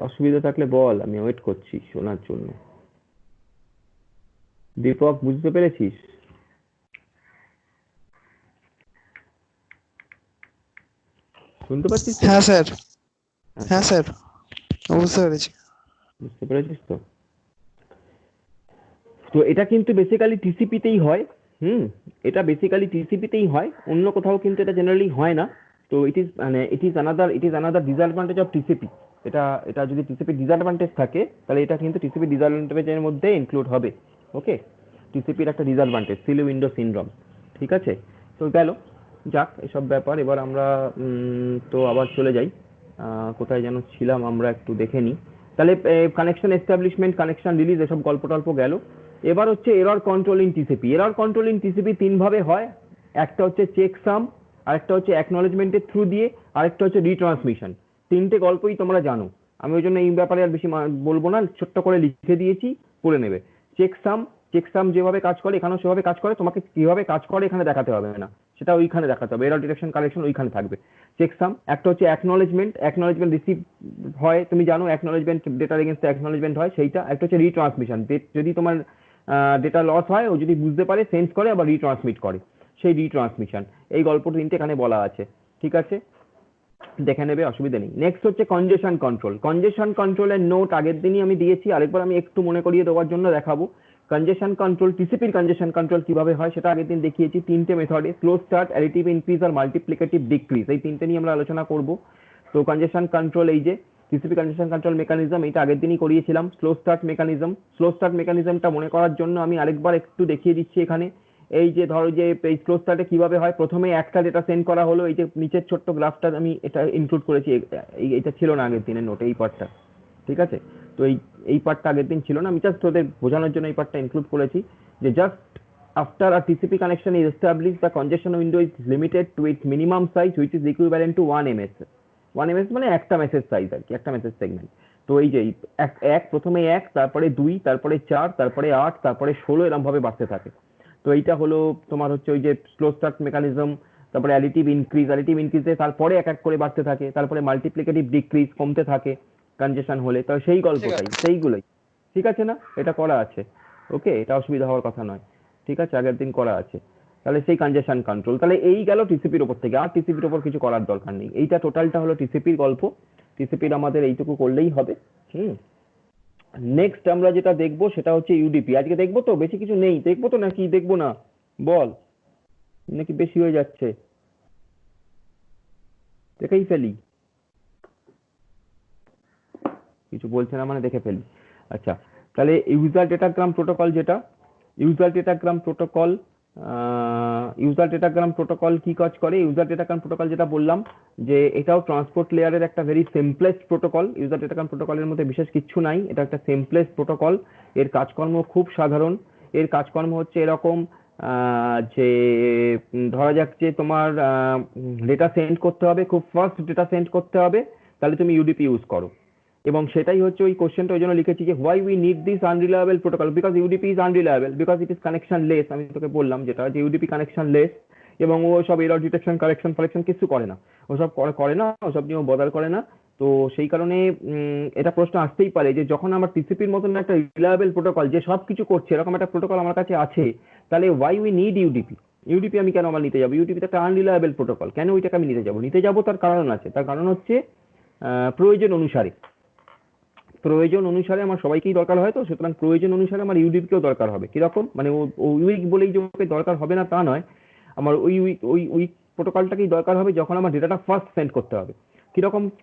অসুবিধা থাকলে বল, আমি ওয়েট করছি শোনার জন্য। দীপক বুঝতে পেরেছিস? শুনতে পাচ্ছিস? হ্যাঁ স্যার, হ্যাঁ স্যার বুঝতে পেরেছি। বুঝতে পেরেছিস তো? তো এটা কিন্তু বেসিক্যালি টিসিপিতেই হয়। এটা বেসিক্যালি টিসিপিতেই হয়, অন্য কোথাও কিন্তু এটা জেনারেলি হয় না। তো it is another disadvantage of TCP. এটা যদি টিসিপি ডিসঅ্যাডভান্টেজ থাকে তাহলে এটা কিন্তু টিসিপি ডিসঅ্যাডভান্টেজের মধ্যে ইনক্লুড হবে। ওকে, টিসিপির একটা ডিসঅ্যাডভান্টেজ সিলি উইন্ডো সিনড্রোম। ঠিক আছে, তো গেল যাক এসব ব্যাপার। এবার আমরা তো আবার চলে যাই, কোথায় যেন ছিলাম আমরা, একটু দেখে নিই। তাহলে কানেকশন এস্টাবলিশমেন্ট, কানেকশন রিলিজ, এসব গল্প টল্প গেল। এবার হচ্ছে error control in TCP. Error control in TCP 3 ভাবে হয়। একটা হচ্ছে চেক সাম, আরেকটা হচ্ছে অ্যাকনলেজমেন্টের থ্রু দিয়ে, আরেকটা হচ্ছে রিট্রান্সমিশন। 3টে গল্পই তোমরা জানো, আমি ওই জন্য এই ব্যাপারে আর বেশি বলবো না, ছোট্ট করে লিখে দিয়েছি, পড়ে নেবে। চেক সাম যেভাবে কাজ করে এখানেও সেভাবে কাজ করে, তোমাকে কিভাবে কাজ করে এখানে দেখাতে হবে না, সেটা ওইখানে দেখাতে হবে। এরর ডিটেকশন কালেকশন ওইখানে থাকবে। চেক সাম। একটা হচ্ছে অ্যাকনলেজমেন্ট রিসিভ হয়, তুমি জানো অ্যাকনলেজমেন্ট ডেটার এগেইনস্ট অ্যাকনলেজমেন্ট হয় সেইটা। একটা হচ্ছে রিট্রান্সমিশন, যদি তোমার ডেটা লস হয় ও যদি বুঝতে পারে সেন্স করে আবার রিট্রান্সমিট করে, সেই রিট্রান্সমিশন। এই গল্প 3টে এখানে বলা আছে। ঠিক আছে, দেখে নেবে, অসুবিধা নেই। নেক্সট হচ্ছে কনজেশন কন্ট্রোল। কনজেশন কন্ট্রোলের নোট আগের দিনই আমি দিয়েছি, আরেকবার আমি একটু মনে করিয়ে দেওয়ার জন্য দেখাবো। কনজেশন কন্ট্রোল, টিসিপির কনজেশন কন্ট্রোল কিভাবে হয় সেটা আগের দিন দেখিয়েছি 3টে মেথডে, স্লো স্টার্ট, অ্যাডিটিভ ইনক্রিজ আর মাল্টিপ্লিকেটিভ ডিক্রিজ। এই 3টে নিয়ে আমরা আলোচনা করব। তো কনজেশন কন্ট্রোল, এই যে টিসিপি কনজেশন কন্ট্রোল মেকানিজম, এটা আগের দিনই করিয়েছিলাম। স্লো স্টার্ট মেকানিজমটা মনে করার জন্য আমি আরেকবার একটু দেখিয়ে দিচ্ছি এখানে। এই যে ধরো যে এই স্লো স্টার্টে কিভাবে হয়, প্রথমে একটা ডেটা সেন্ড করা হলো, এই যে নিচের ছোট্ট গ্রাফটা আমি এটা ইনক্লুড করেছি, এটা ছিল না আগের দিনের নোটে এই পার্টটা। ঠিক আছে, তো এই পার্টটা আগের দিন ছিল না, আমি জাস্ট ওদের বোঝানোর জন্য এই পার্টটা ইনক্লুড করেছি যে just after a TCP connection is establish, the congestion window is limited to its minimum size which is equivalent to 1 ms। 1 ms মানে একটা মেসেজ সাইজ আর কি, একটা মেসেজ সেগমেন্ট। তো এই যে প্রথমে 1, তারপরে 2, তারপরে 4, তারপরে 8, তারপরে 16, এরকম ভাবে বাড়তে থাকে। তো এইটা হলো তোমার হচ্ছে ওই যে স্লো স্টার্ট মেকানিজম। তারপরে অ্যাডিটিভ ইনক্রিজে তারপরে এক এক করে বাড়তে থাকে, তারপরে মাল্টিপ্লিকেটিভ ডিক্রিজ কমতে থাকে কনজেশন হলে। তো সেই গল্পটাই, সেইগুলোই। ঠিক আছে না, এটা করা আছে। ওকে, এটা অসুবিধা হওয়ার কথা নয়। ঠিক আছে, আগের দিন করা আছে। তাহলে সেই কনজেশন কন্ট্রোল, তাহলে এই গেল টিসিপির ওপর থেকে, আর টিসিপির ওপর কিছু করার দরকার নেই। এইটা টোটালটা হলো টিসিপির গল্প। টিসিপির আমাদের এইটুকু করলেই হবে। নেক্সট আমরা যেটা দেখবো সেটা হচ্ছে ইউডিপি। আজকে দেখবো তো, বেশি কিছু নেই, দেখবো তো নাকি দেখবো না বল, নাকি বেশি হয়ে যাচ্ছে? দেখেই ফেলি, কিছু বলছে না মানে দেখে ফেলি। আচ্ছা, তাহলে ইউজার ডেটাগ্রাম প্রোটোকল, যেটা ইউজার ডেটাগ্রাম প্রোটোকল কি কাজ করে? ইউজার ডেটাগ্রাম প্রোটোকল যেটা বললাম যে এটাও ট্রান্সপোর্ট লেয়ারের একটা ভেরি সিম্পলেস্ট প্রোটোকল। ইউজার ডেটাগ্রাম প্রোটোকলের মধ্যে বিশেষ কিছু নাই, এটা একটা সিম্পলেস্ট প্রোটোকল। এর কাজকর্ম খুব সাধারণ। এর কাজকর্ম হচ্ছে এরকম যে ধরা যাক যে তোমার ডেটা সেন্ড করতে হবে, খুব ফাস্ট ডেটা সেন্ড করতে হবে, তাহলে তুমি ইউডিপি ইউজ করো। এবং সেটাই হচ্ছে ওই কোশ্চেনটা, ওই জন্য লিখেছি যে why we need this unreliable protocol, because UDP is unreliable, because it is connection less. আমি তোকে বললাম যেটা, যে ইউডিপি কানেকশন লেস, এবং ও সব এরর ডিটেকশন কালেকশন কিছু করে না, ওসব করে না, ওসব নিয়ে বদার করে না। তো সেই কারণে এটা প্রশ্ন আসতেই পারে যে যখন আমার টিসিপির মতন একটা রিলায়েবল প্রোটোকল যে সব কিছু করছে এরকম একটা প্রোটোকল আমার কাছে আছে, তাহলে why we need UDP? UDP আমি কেন আমার নিতে যাবো? ইউডিপি তো একটা আনরিলায়েবল প্রোটোকল, কেন ওইটাকে আমি নিতে যাবো তার কারণ আছে। তার কারণ হচ্ছে প্রয়োজন অনুসারে আমার সবাইকেই দরকার হয়, তো সুতরাং প্রয়োজন অনুসারে আমার ইউডিপিকেও দরকার হবে। কিরকম মানে ও উইক বলেই যে ওকে দরকার হবে না তা নয়, আমার ওই উইক প্রোটোকলটাকেই দরকার হবে যখন আমার ডেটাটা ফার্স্ট সেন্ড করতে হবে।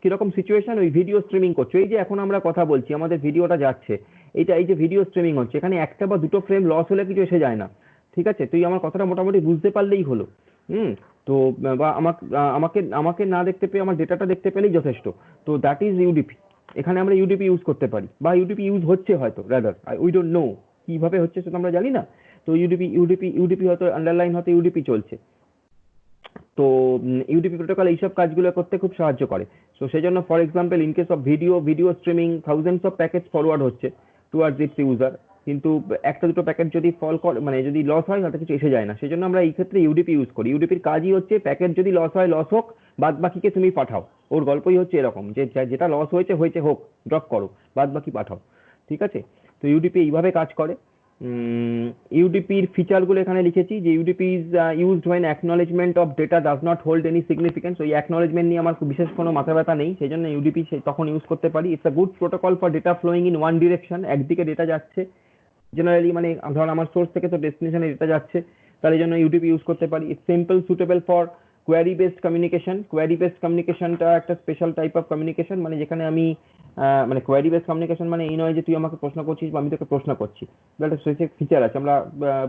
কিরকম সিচুয়েশন? ওই ভিডিও স্ট্রিমিং করছো, এই যে এখন আমরা কথা বলছি আমাদের ভিডিওটা যাচ্ছে, এই যে ভিডিও স্ট্রিমিং হচ্ছে, এখানে একটা বা দুটো ফ্রেম লস হলে কিছু এসে যায় না, ঠিক আছে? তুই আমার কথাটা মোটামুটি বুঝতে পারলেই হলো। তো বা আমাকে না দেখতে পেয়ে আমার ডেটাটা দেখতে পেলেই যথেষ্ট। তো দ্যাট ইজ ইউডিপি। এখানে আমরা ইউডিপি ইউজ করতে পারি, বা ইউডিপি ইউজ হচ্ছে হয়তো, রাদার উই ডোন্ট নো কিভাবে হচ্ছে সেটা আমরা জানি না। তো ইউডিপি হয়তো আন্ডারলাইন হয়তো ইউডিপি চলছে। তো ইউডিপি প্রোটোকল এইসব কাজগুলো করতে খুব সাহায্য করে। তো সেই জন্য for example in case of video streaming thousands of packets forward হচ্ছে টুয়ার্ডস ইটস ইউজার, কিন্তু একটা দুটো প্যাকেট যদি ফল করে মানে যদি লস হয় তাতে কিছু এসে যায় না, সেই জন্য আমরা এই ক্ষেত্রে ইউডিপি ইউজ করি। ইউডিপির কাজই হচ্ছে প্যাকেট যদি লস হয় লস হোক, বাদ বাকিকে তুমি পাঠাও। ওর গল্পই হচ্ছে এরকম যে যেটা লস হয়েছে হোক, ড্রপ করো, বাদ বাকি পাঠাও, ঠিক আছে? তো ইউডিপি এইভাবে কাজ করে। ইউডিপির ফিচারগুলো এখানে লিখেছি যে UDP is used when acknowledgement of data does not hold any significance. ওই অ্যাকনলেজমেন্ট নিয়ে আমার খুব বিশেষ কোনো মাথা ব্যথা নেই, সেই জন্য ইউডিপি তখন ইউজ করতে পারি। It's a good protocol for data flowing in one direction, একদিকে ডেটা যাচ্ছে জেনারেলি, মানে ধর আমার সোর্স থেকে তো ডেস্টিনেশনে ডেটা যাচ্ছে, তার জন্য ইউডিপি ইউজ করতে পারি। It's simple suitable for query based communication. Query based কমিউনিকেশনটা একটা স্পেশাল টাইপ অফ কমিউনিকেশন, মানে যেখানে আমি মানে কোয়ারি বেসড কমিউনিকেশন মানে এই নয় যে তুই আমাকে প্রশ্ন করছিস বা আমি তোকে প্রশ্ন করছি, একটা স্পেসিফিক ফিচার আছে, আমরা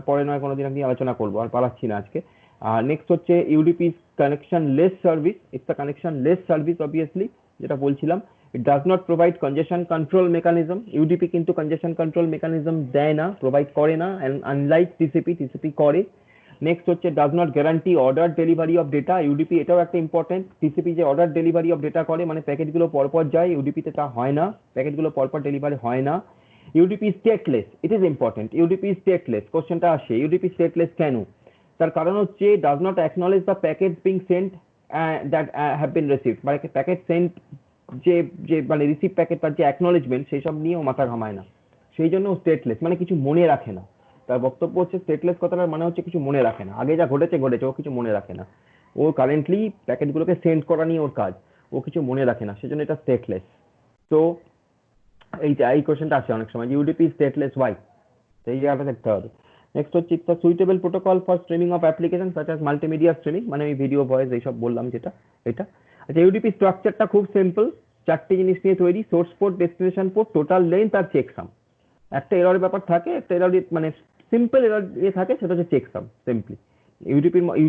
পরে নয় কোনোদিন আমি আলোচনা করবো, আর পারাচ্ছি না আজকে। নেক্সট হচ্ছে UDP connection less service. It's a connection less service obviously, যেটা বলছিলাম। It does not provide কনজেশন control mechanism. UDP কিন্তু কনজেশন কন্ট্রোল মেকানিজম দেয় না, প্রোভাইড করে না, আনলাইক টিসিপি করে। নেক্সট হচ্ছে does not guarantee order delivery of data. UDP এটাও একটা ইম্পর্টেন্ট, টিসিপি যে অর্ডার ডেলিভারি অফ ডেটা করে মানে প্যাকেটগুলো পরপর যায়, ইউডিপিতে তা হয় না, প্যাকেটগুলো পরপর ডেলিভারি হয় না। UDP stateless, it is important. UDP stateless, কোশ্চেনটা আসে ইউডিপি স্টেটলেস কেন? তার কারণ হচ্ছে does not acknowledge the packet being sent that have been received, মানে প্যাকেট সেন্ট যে যে মানে রিসিভ প্যাকেট তার যে অ্যাকনলেজমেন্ট সেই সব নিয়েও মাথা ঘামায় না, সেই জন্য স্টেটলেস, মানে কিছু মনে রাখে না। তার বক্তব্য হচ্ছে স্টেটলেস কথাটার মানে হচ্ছে কিছু মনে রাখে না, আগে যা ঘটেছে ও কিছু মনে রাখে না। ও কারেন্টলি প্যাকেটগুলোকে সেন্ড করা নিয়ে ওর কাজ, ও কিছু মনে রাখে না, সেজন্য এটা স্টেটলেস। তো এই কোশ্চেনটা আসে অনেক সময়, ইউডিপি স্টেটলেস ওয়াই, সেই জায়গাটা দেখতে হবে। নেক্সট হচ্ছে it's suitable protocol for streaming of application such as multimedia streaming, মানে আমি ভিডিও ভয়েস এইসব বললাম যেটা এটা। আচ্ছা, ইউডিপি স্ট্রাকচারটা খুব সিম্পল, চারটি জিনিস নিয়ে তৈরি: source port, destination port, total length আর চেকসাম। একটা এরর ব্যাপার থাকে, একটা এরর মানে সিম্পল এরর থাকে, সেটা হচ্ছে চেকসাম সিম্পলি।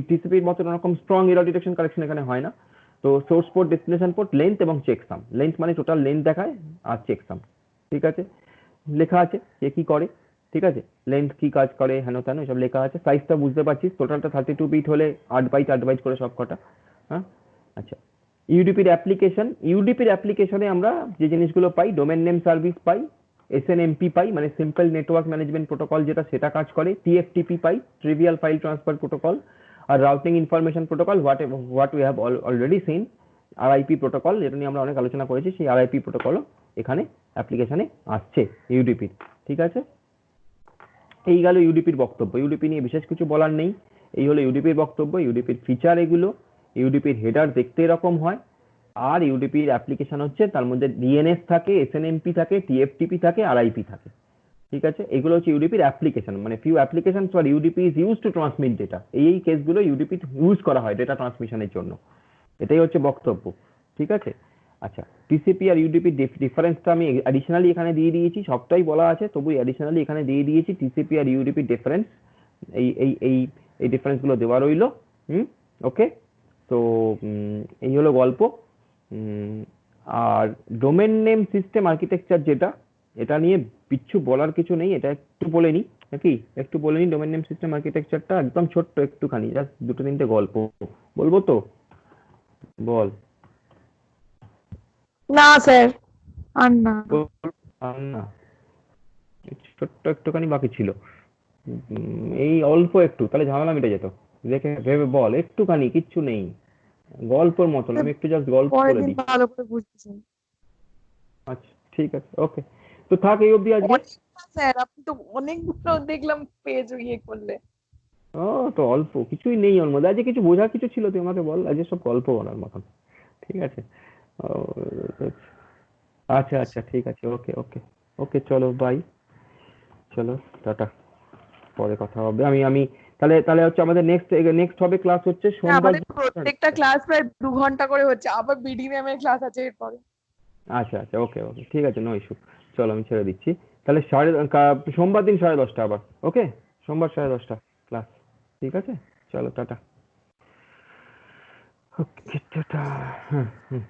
টিসিপির মতো এরকম স্ট্রং এরর ডিটেকশন কারেকশন এখানে হয় না। তো source port, destination port, length এবং চেকসাম। লেন্থ মানে টোটাল লেন্থ দেখায়, আর চেকসাম, ঠিক আছে, লেখা আছে কে কি করে, ঠিক আছে, লেন্থ কি কাজ করে হেন তেন এসব লেখা আছে। সাইজটা বুঝতে পারছিস, টোটালটা 32 বিট হলে 8 বাইট করে সব কটা। হ্যাঁ, আচ্ছা। ইউডিপির অ্যাপ্লিকেশনে আমরা যে জিনিসগুলো পাই, ডোমেন নেম সার্ভিস পাই, এসএনএমপি পাই মানে সিম্পল নেটওয়ার্ক ম্যানেজমেন্ট প্রোটোকল, যেটা সেটা কাজ করে, টিএফটিপি পাই, ট্রিভিয়াল ফাইল ট্রান্সফার প্রোটোকল, আর routing information protocol, what we have already seen. RIP protocol, যেটা নিয়ে আমরা অনেক আলোচনা করেছি, সেই আরআইপি প্রোটোকলও এখানে অ্যাপ্লিকেশনে আসছে ইউডিপির, ঠিক আছে। এই গেল ইউডিপির বক্তব্য। ইউডিপি নিয়ে বিশেষ কিছু বলার নেই, এই হলো ইউডিপির বক্তব্য। ইউডিপির ফিচার এগুলো, ইউডিপির হেডার দেখতে এরকম হয়, আর ইউডিপির অ্যাপ্লিকেশন হচ্ছে তার মধ্যে ডিএনএস থাকে, এসএনএমপি থাকে, টিএফটিপি থাকে, আরআইপি থাকে, ঠিক আছে। এগুলো হচ্ছে ইউডিপির অ্যাপ্লিকেশন, মানে few application for UDP is use to transmit data. এই কেসগুলো ইউডিপি ইউজ করা হয় ডেটা ট্রান্সমিশনের জন্য, এটাই হচ্ছে বক্তব্য, ঠিক আছে। আচ্ছা, টিসিপি আর ইউডিপি ডিফারেন্সটা আমি অ্যাডিশনালি এখানে দিয়ে দিয়েছি, সবটাই বলা আছে তবু অ্যাডিশনালি এখানে দিয়ে দিয়েছি টিসিপি আর ইউডিপি ডিফারেন্স, এই এই এই এই ডিফারেন্সগুলো দেওয়া রইলো। ওকে, তো এই হলো গল্প। আর ডোমেন নেম সিস্টেম আর্কিটেকচার যেটা, এটা নিয়ে কিচ্ছু বলার কিছু নেই, এটা একটু বলে নি নাকি, একটু বলে নি। ডোমেন নেম সিস্টেম আর্কিটেকচারটা একদম ছোট্ট একটুখানি, জাস্ট দুটো তিনটে গল্প বলবো তো, বল। না স্যার, আর না। না, ছোট্ট একটুখানি বাকি ছিল, এই অল্প একটু, তাহলে ঝামেলা মিটে যেত। দেখে ভেবে বল, একটুখানি, কিচ্ছু নেই, গল্পের মতন, আমি একটু জাস্ট গল্প পরের করে দিন দিই। ভালো করে বুঝতে চাই। আচ্ছা ঠিক আছে, ওকে, তো থাক এই অবধি আজকে। স্যার আপনি তো অনেকগুলো দেখলাম পেজ ইয়ে করলে। ও তো অল্প কিছুই নেই ওর মধ্যে, আজকে কিছু বোঝার কিছু ছিল তুই আমাকে বল, আজকে সব গল্প বলার মতন, ঠিক আছে। ও, আচ্ছা আচ্ছা ঠিক আছে, ওকে ওকে ওকে, চলো বাই, চলো টাটা, পরে কথা হবে। আমি আমি তাহলে তাহলে হচ্ছে আমাদের নেক্সট হবে ক্লাস হচ্ছে হ্যাঁ, সোমবার। আমাদের প্রত্যেকটা ক্লাস প্রায় 2 ঘন্টা করে হচ্ছে, আবার বিডি ম্যামের ক্লাস আছে এরপরে। আচ্ছা আচ্ছা, ওকে ওকে, ঠিক আছে, নো ইস্যু। চলো আমি ছেড়ে দিচ্ছি তাহলে, সোমবার দিন 10:30 আবার, ওকে, সোমবার 10:30 ক্লাস, ঠিক আছে, চলো টাটা। ওকে টাটা। হুম হুম।